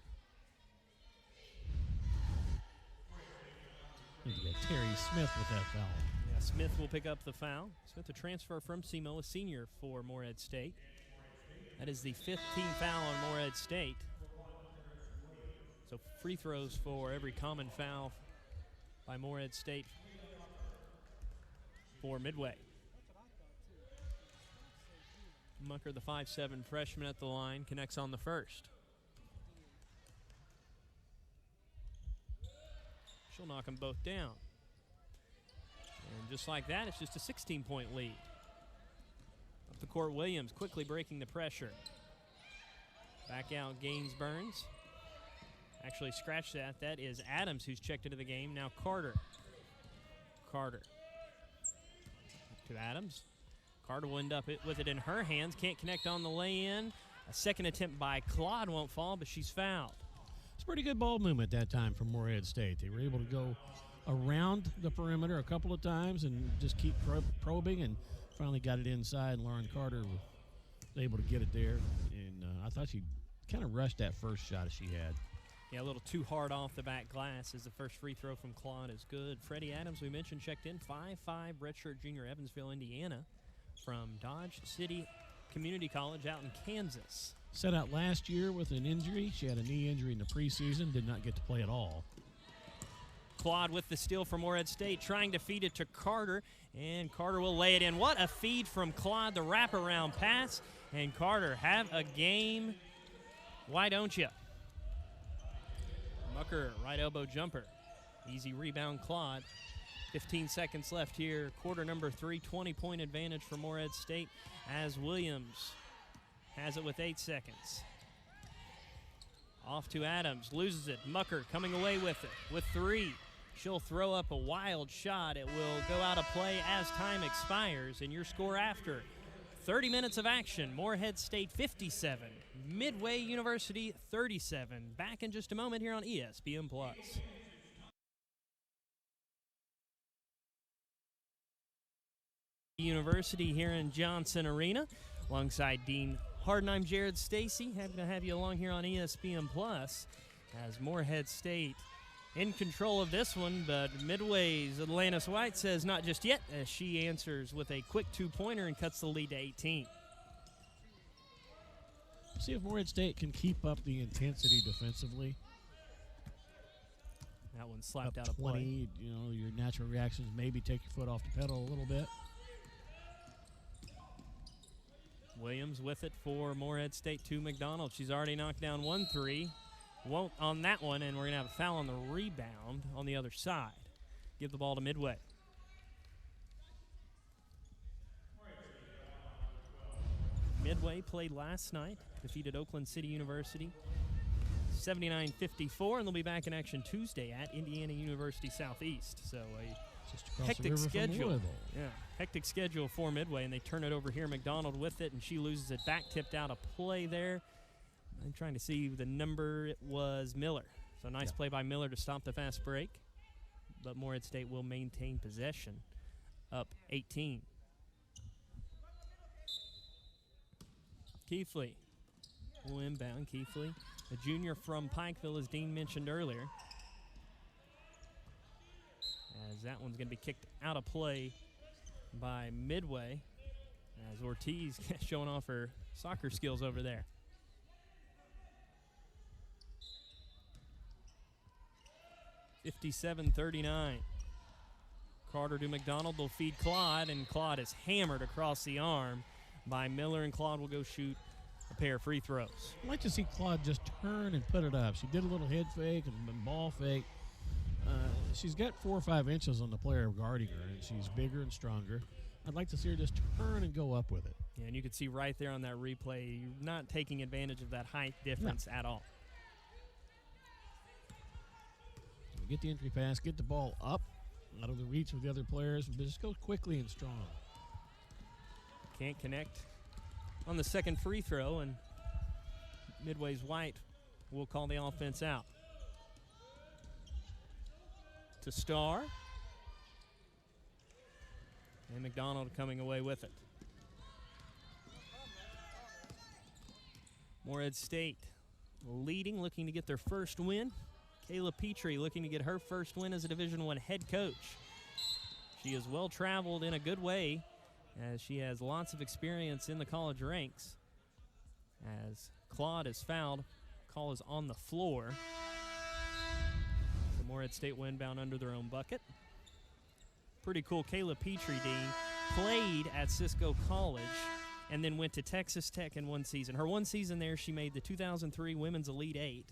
You got Terry Smith with that foul. Yeah, Smith will pick up the foul. Smith, a transfer from SEMO, a senior for Morehead State. That is the 15th foul on Morehead State. So free throws for every common foul by Morehead State for Midway. Mucker, the 5'7 freshman at the line, connects on the first. She'll knock them both down. And just like that, it's just a 16-point lead. Up the court, Williams quickly breaking the pressure. Back out, Gaines Burns. Actually, scratch that. That is Adams who's checked into the game. Now Carter. Carter. Up to Adams. Carter will end up with it in her hands. Can't connect on the lay-in. A second attempt by Claude won't fall, but she's fouled. It's pretty good ball movement that time from Morehead State. They were able to go around the perimeter a couple of times and just keep probing, and finally got it inside. Lauren Carter was able to get it there. And I thought she kind of rushed that first shot she had. Yeah, a little too hard off the back glass as the first free throw from Claude is good. Freddie Adams, we mentioned, checked in. 5'5", redshirt junior, Evansville, Indiana, from Dodge City Community College out in Kansas. Set out last year with an injury. She had a knee injury in the preseason, did not get to play at all. Claude with the steal for Morehead State, trying to feed it to Carter, and Carter will lay it in. What a feed from Claude, the wraparound pass, and Carter, have a game. Why don't you? Mucker, right elbow jumper. Easy rebound, Claude. 15 seconds left here. Quarter number 3, 20-point advantage for Morehead State as Williams has it with 8 seconds. Off to Adams, loses it. Mucker coming away with it with 3. She'll throw up a wild shot. It will go out of play as time expires, and your score after 30 minutes of action, Morehead State 57, Midway University 37. Back in just a moment here on ESPN+. University here in Johnson Arena. Alongside Dean Harden, I'm Jared Stacy. Happy to have you along here on ESPN+, as Morehead State in control of this one, but Midway's Atlantis White says not just yet, as she answers with a quick 2-pointer and cuts the lead to 18. See if Morehead State can keep up the intensity defensively. That one slapped up out of 20, play. you know, your natural reactions, maybe take your foot off the pedal a little bit. Williams with it for Morehead State to McDonald. She's already knocked down 1 3. Won't on that one, and we're going to have a foul on the rebound on the other side. Give the ball to Midway. Midway played last night, defeated Oakland City University 79-54, and they'll be back in action Tuesday at Indiana University Southeast. So a Just across hectic the river schedule. From Louisville. Yeah, hectic schedule for Midway, and they turn it over here. McDonald with it, and she loses it back, tipped out of play there. I'm trying to see the number. It was Miller. So nice play by Miller to stop the fast break. But Morehead State will maintain possession, up 18. Keithley will inbound. Keithley, a junior from Pikeville, as Dean mentioned earlier. As that one's going to be kicked out of play by Midway, as Ortiz showing off her soccer skills over there. (57-39). Carter to McDonald. They'll feed Claude, and Claude is hammered across the arm by Miller, and Claude will go shoot a pair of free throws. I'd like to see Claude just turn and put it up. She did a little head fake and ball fake. She's got 4 or 5 inches on the player guarding her, and she's bigger and stronger. I'd like to see her just turn and go up with it. Yeah, and you could see right there on that replay, you're not taking advantage of that height difference at all. So get the entry pass, get the ball up, out of the reach of the other players, but just go quickly and strong. Can't connect on the second free throw, and Midway's White will call the offense out. To Starr. And McDonald coming away with it. Morehead State leading, looking to get their first win. Kayla Petrie looking to get her first win as a Division I head coach. She is well traveled in a good way, as she has lots of experience in the college ranks. As Claude is fouled, call is on the floor. So Morehead State will inbound under their own bucket. Pretty cool. Kayla Petrie, Dean, played at Cisco College and then went to Texas Tech in one season. Her one season there, she made the 2003 Women's Elite Eight.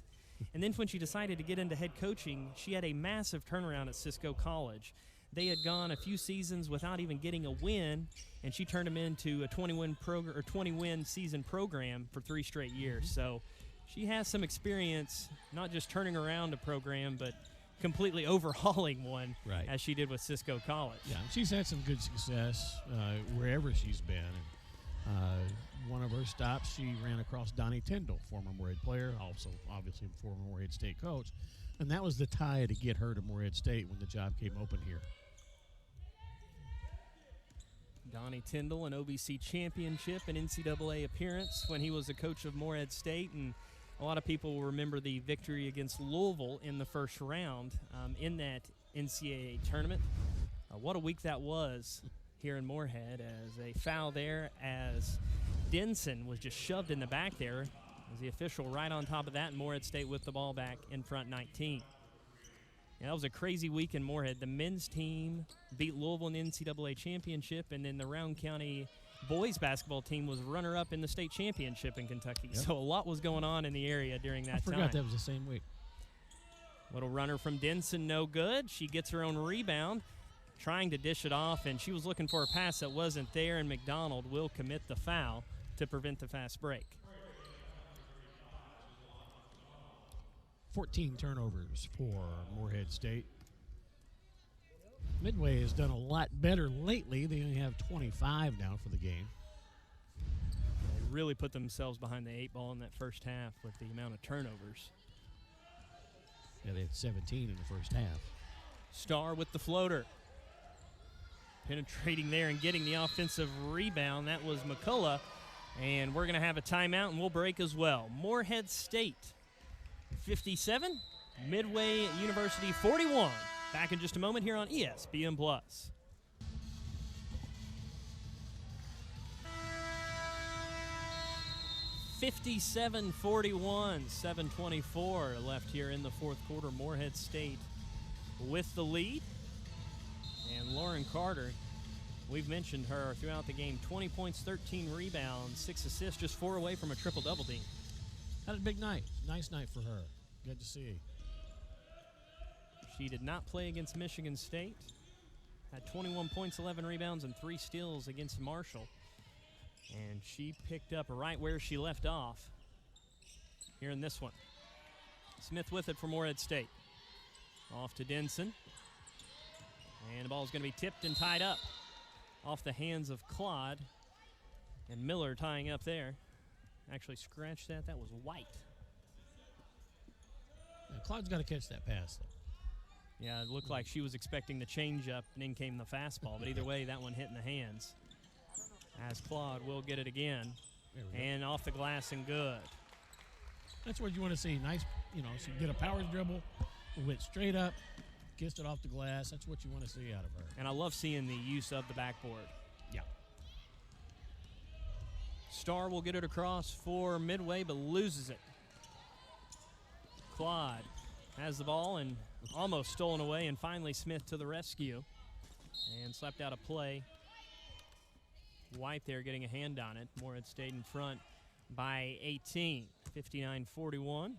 And then when she decided to get into head coaching, she had a massive turnaround at Cisco College. They had gone a few seasons without even getting a win, and she turned them into a 20-win season program for 3 straight years. So she has some experience, not just turning around a program, but completely overhauling one, Right. as she did with Cisco College. Yeah, she's had some good success wherever she's been. And, one of her stops, she ran across Donnie Tyndall, former Moorhead player, also obviously former Moorhead State coach. And that was the tie to get her to Moorhead State when the job came open here. Donnie Tyndall, an OVC championship, an NCAA appearance when he was a coach of Moorhead State, and a lot of people will remember the victory against Louisville in the first round in that NCAA tournament. What a week that was here in Moorhead, as a foul there as Denson was just shoved in the back there, as the official right on top of that, and Moorhead State with the ball back in front 19. Yeah, that was a crazy week in Moorhead. The men's team beat Louisville in the NCAA championship, and then the Round County boys basketball team was runner-up in the state championship in Kentucky. Yep. So a lot was going on in the area during that time. I forgot that was the same week. Little runner from Denson, no good. She gets her own rebound, trying to dish it off, and she was looking for a pass that wasn't there, and McDonald will commit the foul to prevent the fast break. 14 turnovers for Moorhead State. Midway has done a lot better lately. They only have 25 now for the game. They really put themselves behind the 8 ball in that first half with the amount of turnovers. Yeah, they had 17 in the first half. Starr with the floater. Penetrating there and getting the offensive rebound. That was McCullough. And we're going to have a timeout, and we'll break as well. Moorhead State 57, Midway University 41. Back in just a moment here on ESPN Plus. (57-41), 7:24 left here in the fourth quarter. Moorhead State with the lead. And Lauren Carter, we've mentioned her throughout the game. 20 points, 13 rebounds, 6 assists, just 4 away from a triple-double team. Had a big night. Nice night for her. Good to see. She did not play against Michigan State. Had 21 points, 11 rebounds, and 3 steals against Marshall. And she picked up right where she left off here in this one. Smith with it for Moorhead State. Off to Denson. And the ball is going to be tipped and tied up off the hands of Claude. And Miller tying up there. Actually scratched that. That was White. Yeah, Claude's got to catch that pass, though. Yeah, it looked like she was expecting the changeup, and in came the fastball. But either way, that one hit in the hands. As Claude will get it again. And off the glass and good. That's what you want to see. Nice, she get a power dribble, went straight up, kissed it off the glass. That's what you want to see out of her. And I love seeing the use of the backboard. Yeah. Starr will get it across for Midway, but loses it. Claude has the ball and almost stolen away, and finally Smith to the rescue and slapped out a play. White there getting a hand on it. Moorhead State in front by 18, 59-41.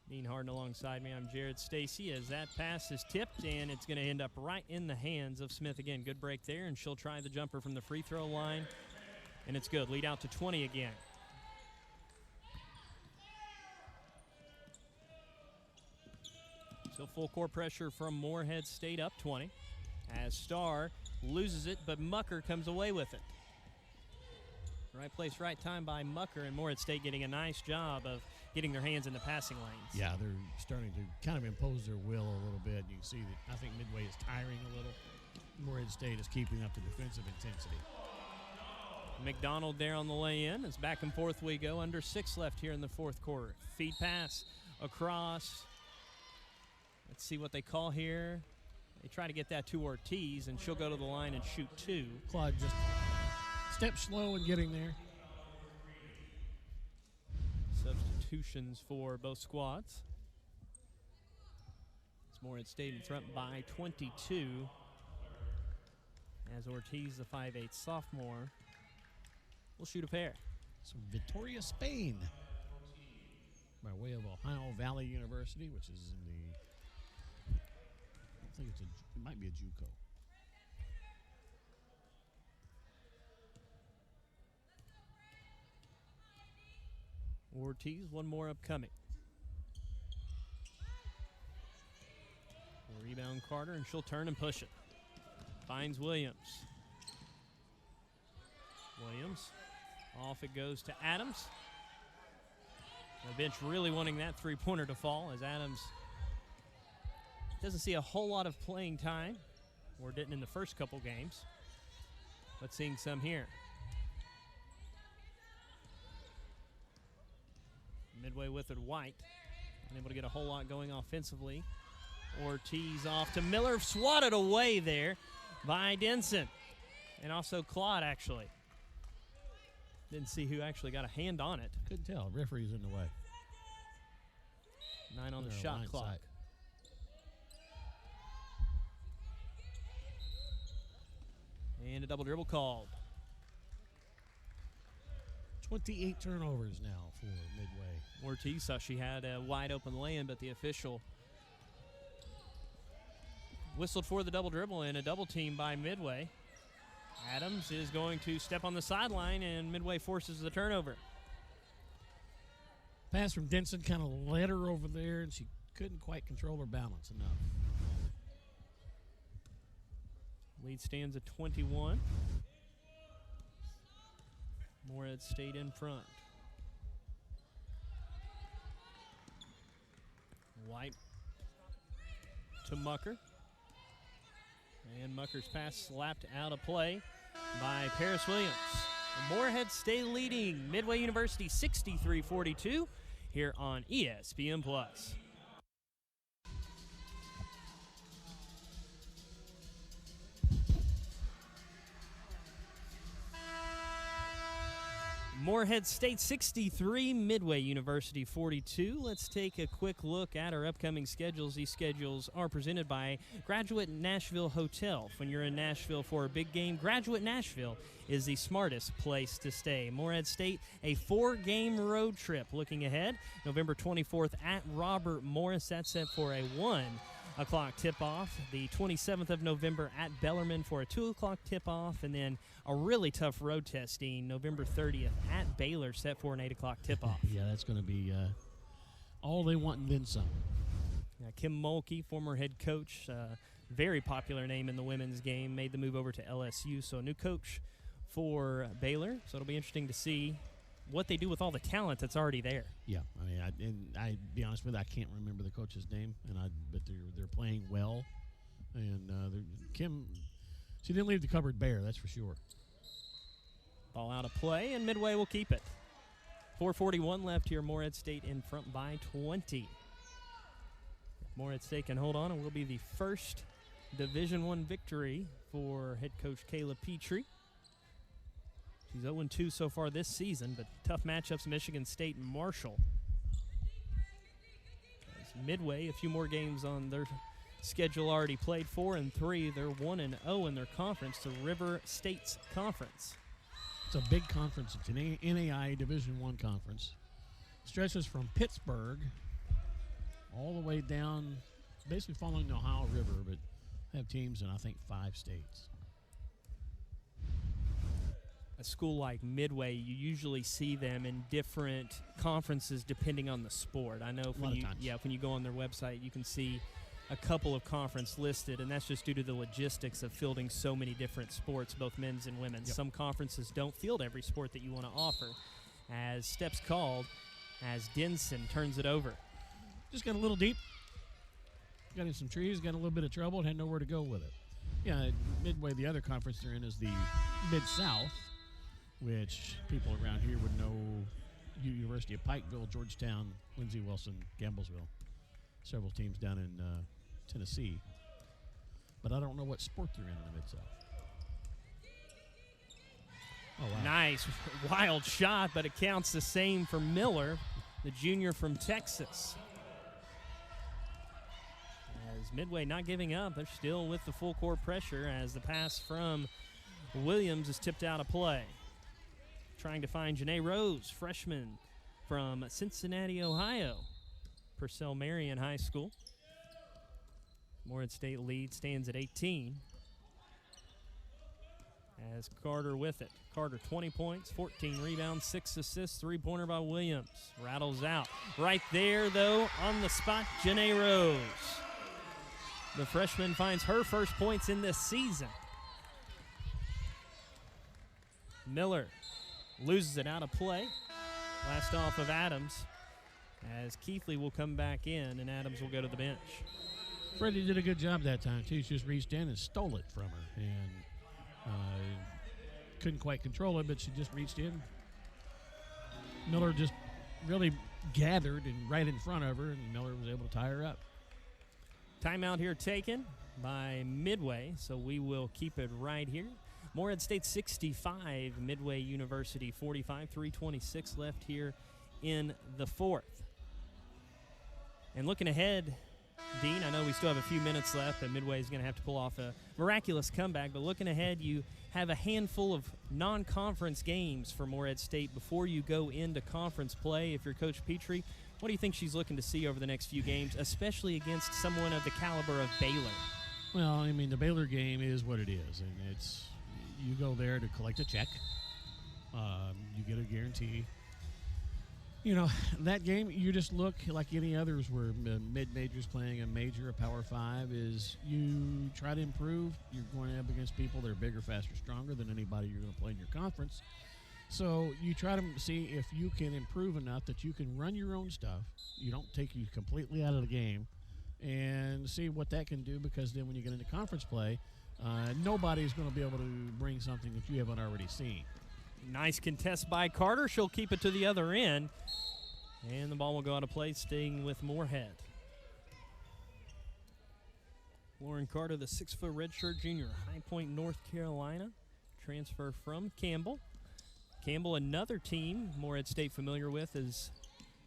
Dean Harden alongside me. I'm Jared Stacy as that pass is tipped, and it's going to end up right in the hands of Smith again. Good break there, and she'll try the jumper from the free throw line, and it's good. Lead out to 20 again. Still full court pressure from Moorhead State, up 20. As Starr loses it, but Mucker comes away with it. Right place, right time by Mucker, and Moorhead State getting a nice job of getting their hands in the passing lanes. Yeah, they're starting to kind of impose their will a little bit. You can see that I think Midway is tiring a little. Moorhead State is keeping up the defensive intensity. McDonald there on the lay-in. As back and forth we go. Under 6 left here in the fourth quarter. Feed pass across. Let's see what they call here. They try to get that to Ortiz, and she'll go to the line and shoot 2. Claude just steps slow in getting there. Substitutions for both squads. It's Moorhead State in front by 22. As Ortiz, the 5'8" sophomore, will shoot a pair. So Victoria, Spain, by way of Ohio Valley University, which is in the, I think it might be a JUCO. Ortiz, one more upcoming. Rebound Carter, and she'll turn and push it. Finds Williams. Williams. Off it goes to Adams. The bench really wanting that three-pointer to fall as Adams doesn't see a whole lot of playing time, or didn't in the first couple games, but seeing some here. Midway with it, White. Unable to get a whole lot going offensively. Ortiz off to Miller, swatted away there by Denson. And also Claude, actually. Didn't see who actually got a hand on it. Couldn't tell. Referee's in the way. 9 on the shot clock. Side. And a double dribble called. 28 turnovers now for Midway. Ortiz thought she had a wide open lane, but the official whistled for the double dribble and a double team by Midway. Adams is going to step on the sideline, and Midway forces the turnover. Pass from Denson kind of led her over there, and she couldn't quite control her balance enough. Lead stands at 21. Morehead State in front. White to Mucker. And Mucker's pass slapped out of play by Paris Williams. Morehead State leading Midway University 63-42 here on ESPN Plus. Morehead State 63, Midway University 42. Let's take a quick look at our upcoming schedules. These schedules are presented by Graduate Nashville Hotel. When you're in Nashville for a big game, Graduate Nashville is the smartest place to stay. Morehead State, a 4-game road trip looking ahead. November 24th at Robert Morris. That's set for a 1 o'clock tip-off. The 27th of November at Bellarmine for a 2 o'clock tip-off, and then a really tough road testing November 30th at Baylor set for an 8 o'clock tip-off. Yeah, that's going to be all they want and then some. Kim Mulkey, former head coach, very popular name in the women's game, made the move over to LSU, so a new coach for Baylor. So it'll be interesting to see what they do with all the talent that's already there. Yeah, I mean, I be honest with you, I can't remember the coach's name, but they're playing well, and Kim, she didn't leave the cupboard bare, that's for sure. Ball out of play, and Midway will keep it. 4:41 left here. Morehead State in front by 20. If Morehead State can hold on, it will be the first Division I victory for head coach Kayla Petrie. She's 0-2 so far this season, but tough matchups, Michigan State and Marshall. As Midway, a few more games on their schedule already played. 4-3. They're 1-0 in their conference, the River States Conference. It's a big conference. It's an NAI Division I conference. Stretches from Pittsburgh all the way down, basically following the Ohio River, but have teams in, I think, 5 states. A school like Midway, you usually see them in different conferences depending on the sport. I know when you go on their website, you can see a couple of conference listed, and that's just due to the logistics of fielding so many different sports, both men's and women's. Yep. Some conferences don't field every sport that you want to offer. As steps called, as Denson turns it over. Just got a little deep. Got in some trees, got a little bit of trouble, and had nowhere to go with it. Yeah, Midway, the other conference they're in is the Mid-South, which people around here would know: University of Pikeville, Georgetown, Lindsey Wilson, Gamblesville. Several teams down in Tennessee. But I don't know what sport they're in the Mid-South. Oh, wow. Nice, wild shot, but it counts the same for Miller, the junior from Texas. As Midway not giving up, they're still with the full court pressure as the pass from Williams is tipped out of play. Trying to find Janae Rose, freshman from Cincinnati, Ohio, Purcell Marion High School. Morehead State lead stands at 18. As Carter with it. Carter 20 points, 14 rebounds, 6 assists, 3-pointer by Williams. Rattles out. Right there, though, on the spot, Janae Rose. The freshman finds her first points in this season. Miller loses it out of play. Last off of Adams, as Keithley will come back in and Adams will go to the bench. Freddie did a good job that time, too. She just reached in and stole it from her. And couldn't quite control it, but she just reached in. Miller just really gathered and right in front of her, and Miller was able to tie her up. Timeout here taken by Midway, so we will keep it right here. Morehead State 65, Midway University 45, 3:26 left here in the fourth. And looking ahead, Dean, I know we still have a few minutes left, and Midway is going to have to pull off a miraculous comeback, but looking ahead, you have a handful of non-conference games for Morehead State before you go into conference play. If you're Coach Petrie, what do you think she's looking to see over the next few games, especially against someone of the caliber of Baylor? Well, I mean, the Baylor game is what it is, and it's you go there to collect a check. You get a guarantee. You know, that game, you just look like any others where mid-majors playing a major, a Power 5, is you try to improve. You're going up against people that are bigger, faster, stronger than anybody you're going to play in your conference. So you try to see if you can improve enough that you can run your own stuff. You don't take you completely out of the game, and see what that can do, because then when you get into conference play, nobody's going to be able to bring something that you haven't already seen. Nice contest by Carter. She'll keep it to the other end. And the ball will go out of play, staying with Moorhead. Lauren Carter, the 6-foot redshirt junior, High Point, North Carolina. Transfer from Campbell. Campbell, another team Moorhead State familiar with, as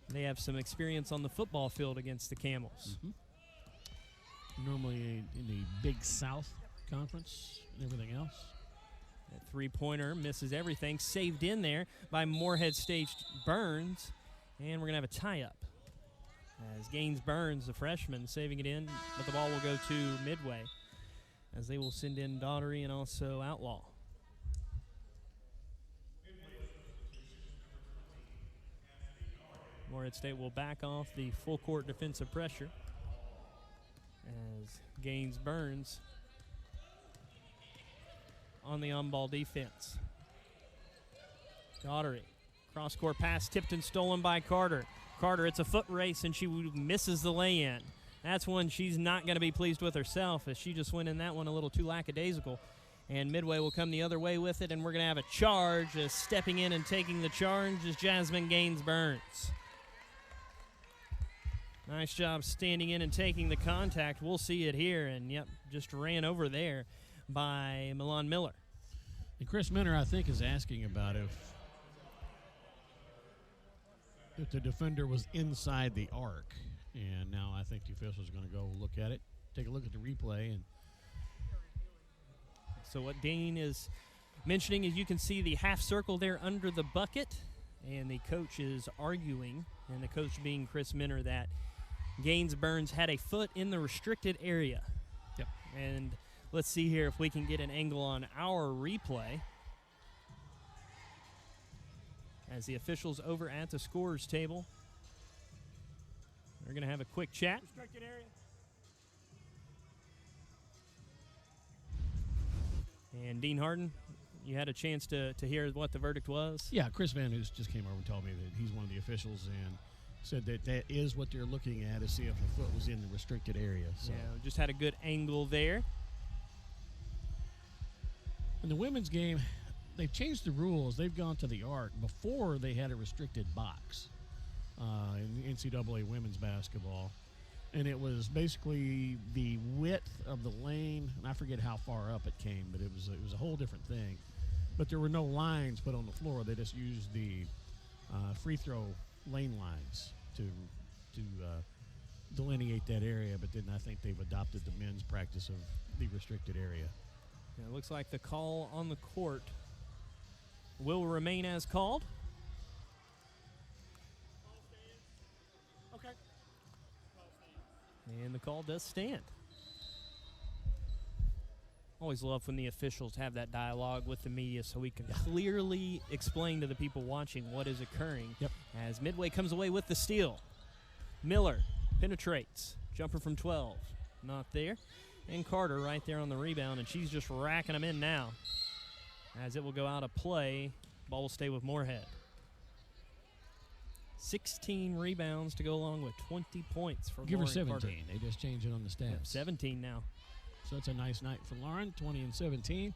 they have some experience on the football field against the Camels. Mm-hmm. Normally in the Big South Conference and everything else. That three-pointer misses everything. Saved in there by Moorhead State's Burns. And we're going to have a tie-up as Gaines Burns, the freshman, saving it in. But the ball will go to Midway as they will send in Daughtery and also Outlaw. Moorhead State will back off the full-court defensive pressure as Gaines Burns on the on-ball defense. Daughtery. Cross-court pass tipped and stolen by Carter. Carter, it's a foot race, and she misses the lay-in. That's one she's not going to be pleased with herself, as she just went in that one a little too lackadaisical. And Midway will come the other way with it, and we're going to have a charge. Stepping in and taking the charge is Jasmine Gaines Burns. Nice job standing in and taking the contact. We'll see it here, and yep, just ran over there by Milan Miller. And Chris Minner, I think, is asking about if the defender was inside the arc. And now I think the officials are going to go look at it, take a look at the replay. And so what Dane is mentioning is you can see the half circle there under the bucket, and the coach is arguing, and the coach being Chris Minner, that Gaines Burns had a foot in the restricted area. Yep. And let's see here if we can get an angle on our replay. As the officials over at the scorer's table, they're going to have a quick chat. Restricted area. And Dean Harden, you had a chance to hear what the verdict was? Yeah, Chris Van Hoos just came over and told me that he's one of the officials and said that that is what they're looking at, to see if the foot was in the restricted area. So. Yeah, just had a good angle there. In the women's game, they've changed the rules. They've gone to the arc. Before, they had a restricted box in NCAA women's basketball. And it was basically the width of the lane, and I forget how far up it came, but it was a whole different thing. But there were no lines put on the floor. They just used the free throw lane lines to delineate that area. But then I think they've adopted the men's practice of the restricted area. Yeah, it looks like the call on the court will remain as called. Okay. And the call does stand. Always love when the officials have that dialogue with the media so we can clearly explain to the people watching what is occurring. Yep. As Midway comes away with the steal. Miller penetrates. Jumper from 12. not there. And Carter right there on the rebound, and she's just racking them in now. As it will go out of play, ball will stay with Moorhead. 16 rebounds to go along with 20 points for Give her Lauren 17. Carter. They just changed it on the stats. Yep, 17 now. So it's a nice night for Lauren, 20 and 17.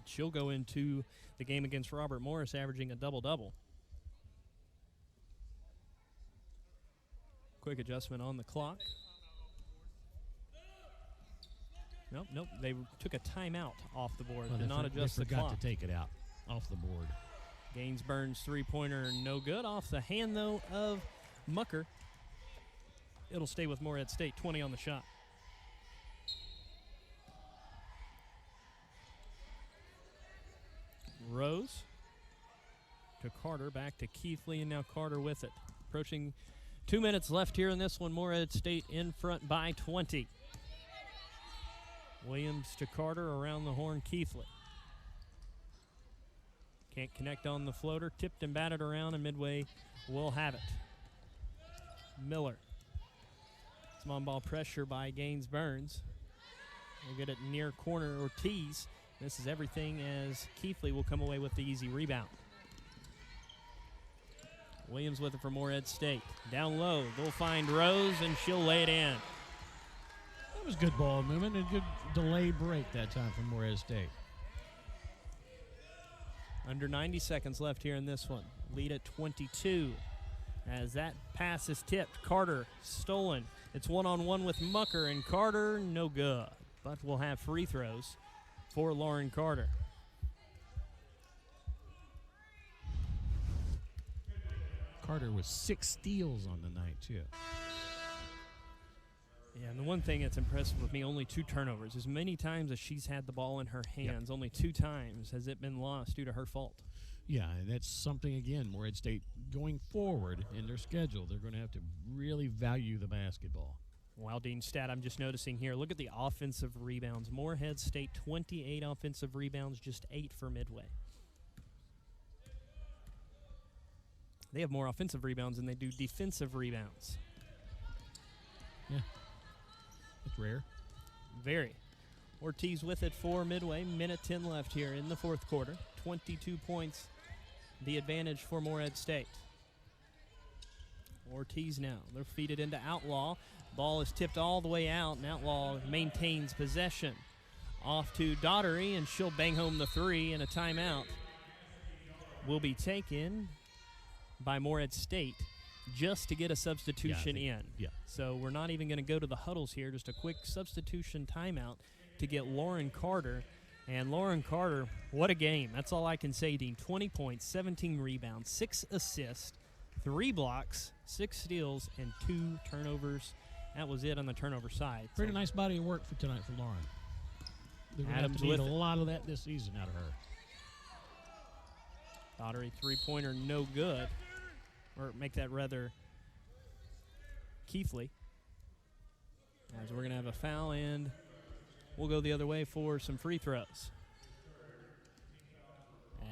She'll go into the game against Robert Morris averaging a double-double. Quick adjustment on the clock. Nope. They took a timeout off the board. Did not adjust the clock. They forgot to take it out off the board. Gainsbourn's three-pointer no good. Off the hand, though, of Mucker. It'll stay with Moorhead State, 20 on the shot. Rose to Carter, back to Keithley, and now Carter with it. Approaching 2 minutes left here in this one. Moorhead State in front by 20. Williams to Carter, around the horn, Keithley. Can't connect on the floater, tipped and batted around, and Midway will have it. Miller. Some on-ball pressure by Gaines Burns. We'll get it near corner Ortiz. This is everything as Keithley will come away with the easy rebound. Williams with it for Moorhead State. Down low, they'll find Rose, and she'll lay it in. That was good ball movement and good delay break that time from Moorhead State. Under 90 seconds left here in this one. Lead at 22. As that pass is tipped, Carter stolen. It's one-on-one with Mucker, and Carter no good. But we'll have free throws for Lauren Carter. Carter with 6 steals on the night, too. Yeah, and the one thing that's impressive with me, only 2 turnovers. As many times as she's had the ball in her hands, only 2 times has it been lost due to her fault. Yeah, and that's something, again, Moorhead State going forward in their schedule, they're going to have to really value the basketball. Wildine stat I'm just noticing here. Look at the offensive rebounds. Moorhead State, 28 offensive rebounds, just 8 for Midway. They have more offensive rebounds than they do defensive rebounds. Yeah. It's rare. Very. Ortiz with it for Midway. Minute 10 left here in the fourth quarter. 22 points, the advantage for Moorhead State. Ortiz now. They're feeded into Outlaw. Ball is tipped all the way out, and Outlaw maintains possession. Off to Daughtery, and she'll bang home the 3, and a timeout will be taken by Moorhead State just to get a substitution in. Yeah. So we're not even going to go to the huddles here, just a quick substitution timeout to get Lauren Carter. And Lauren Carter, what a game. That's all I can say, Dean. 20 points, 17 rebounds, 6 assists, 3 blocks, 6 steals, and 2 turnovers. That was it on the turnover side. Pretty nice body of work for tonight for Lauren. They're going to have to need a lot of that this season out of her. Daughtery three-pointer no good. Or make that rather Keithley. As we're going to have a foul, and we'll go the other way for some free throws.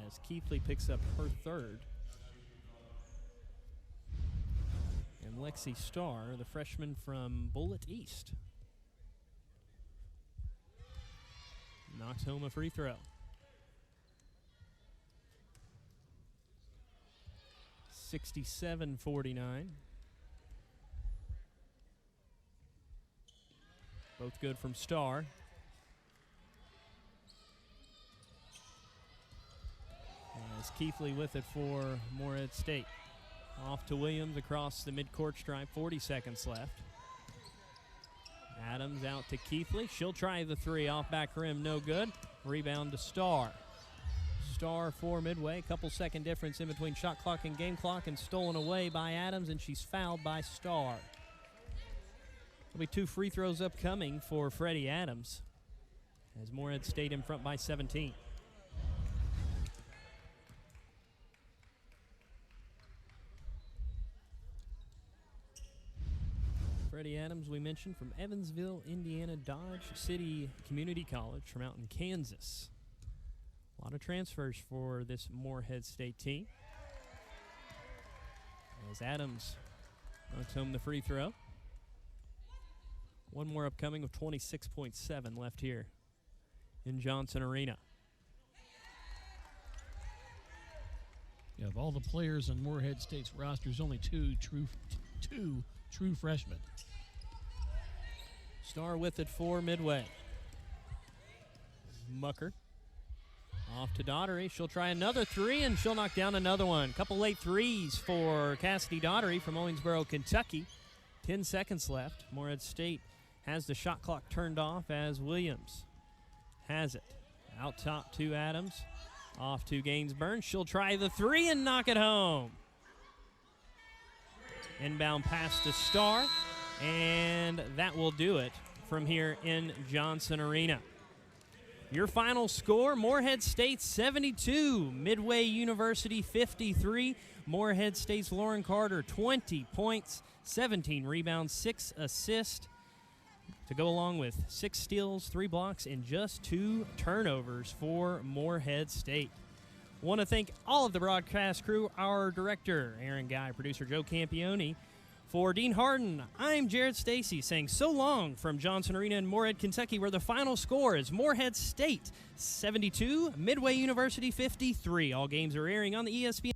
As Keithley picks up her 3rd. And Lexi Starr, the freshman from Bullitt East, knocks home a free throw. 67-49. Both good from Starr. As Keithley with it for Moorhead State. Off to Williams across the midcourt stripe, 40 seconds left. Adams out to Keithley. She'll try the 3 off back rim, no good. Rebound to Starr. Starr for Midway. A couple second difference in between shot clock and game clock, and stolen away by Adams, and she's fouled by Starr. There'll be 2 free throws upcoming for Freddie Adams as Moorhead State in front by 17. Freddie Adams, we mentioned, from Evansville, Indiana, Dodge City Community College from out in Kansas. A lot of transfers for this Moorhead State team. As Adams knocks home the free throw. One more upcoming with 26.7 left here in Johnson Arena. Yeah, of all the players in Morehead State's rosters, only two true freshmen. Star with it for Midway. Mucker. Off to Daughtery. She'll try another three, and she'll knock down another one. Couple late threes for Cassidy Daughtery from Owensboro, Kentucky. 10 seconds left. Morehead State has the shot clock turned off as Williams has it. Out top to Adams. Off to Gainsburn. She'll try the three and knock it home. Inbound pass to Starr, and that will do it from here in Johnson Arena. Your final score, Morehead State 72, Midway University 53. Morehead State's Lauren Carter, 20 points, 17 rebounds, 6 assists, to go along with 6 steals, 3 blocks, and just 2 turnovers for Morehead State. Want to thank all of the broadcast crew, our director, Aaron Guy, producer Joe Campione. For Dean Harden, I'm Jared Stacy saying so long from Johnson Arena in Morehead, Kentucky, where the final score is Morehead State 72, Midway University 53. All games are airing on the ESPN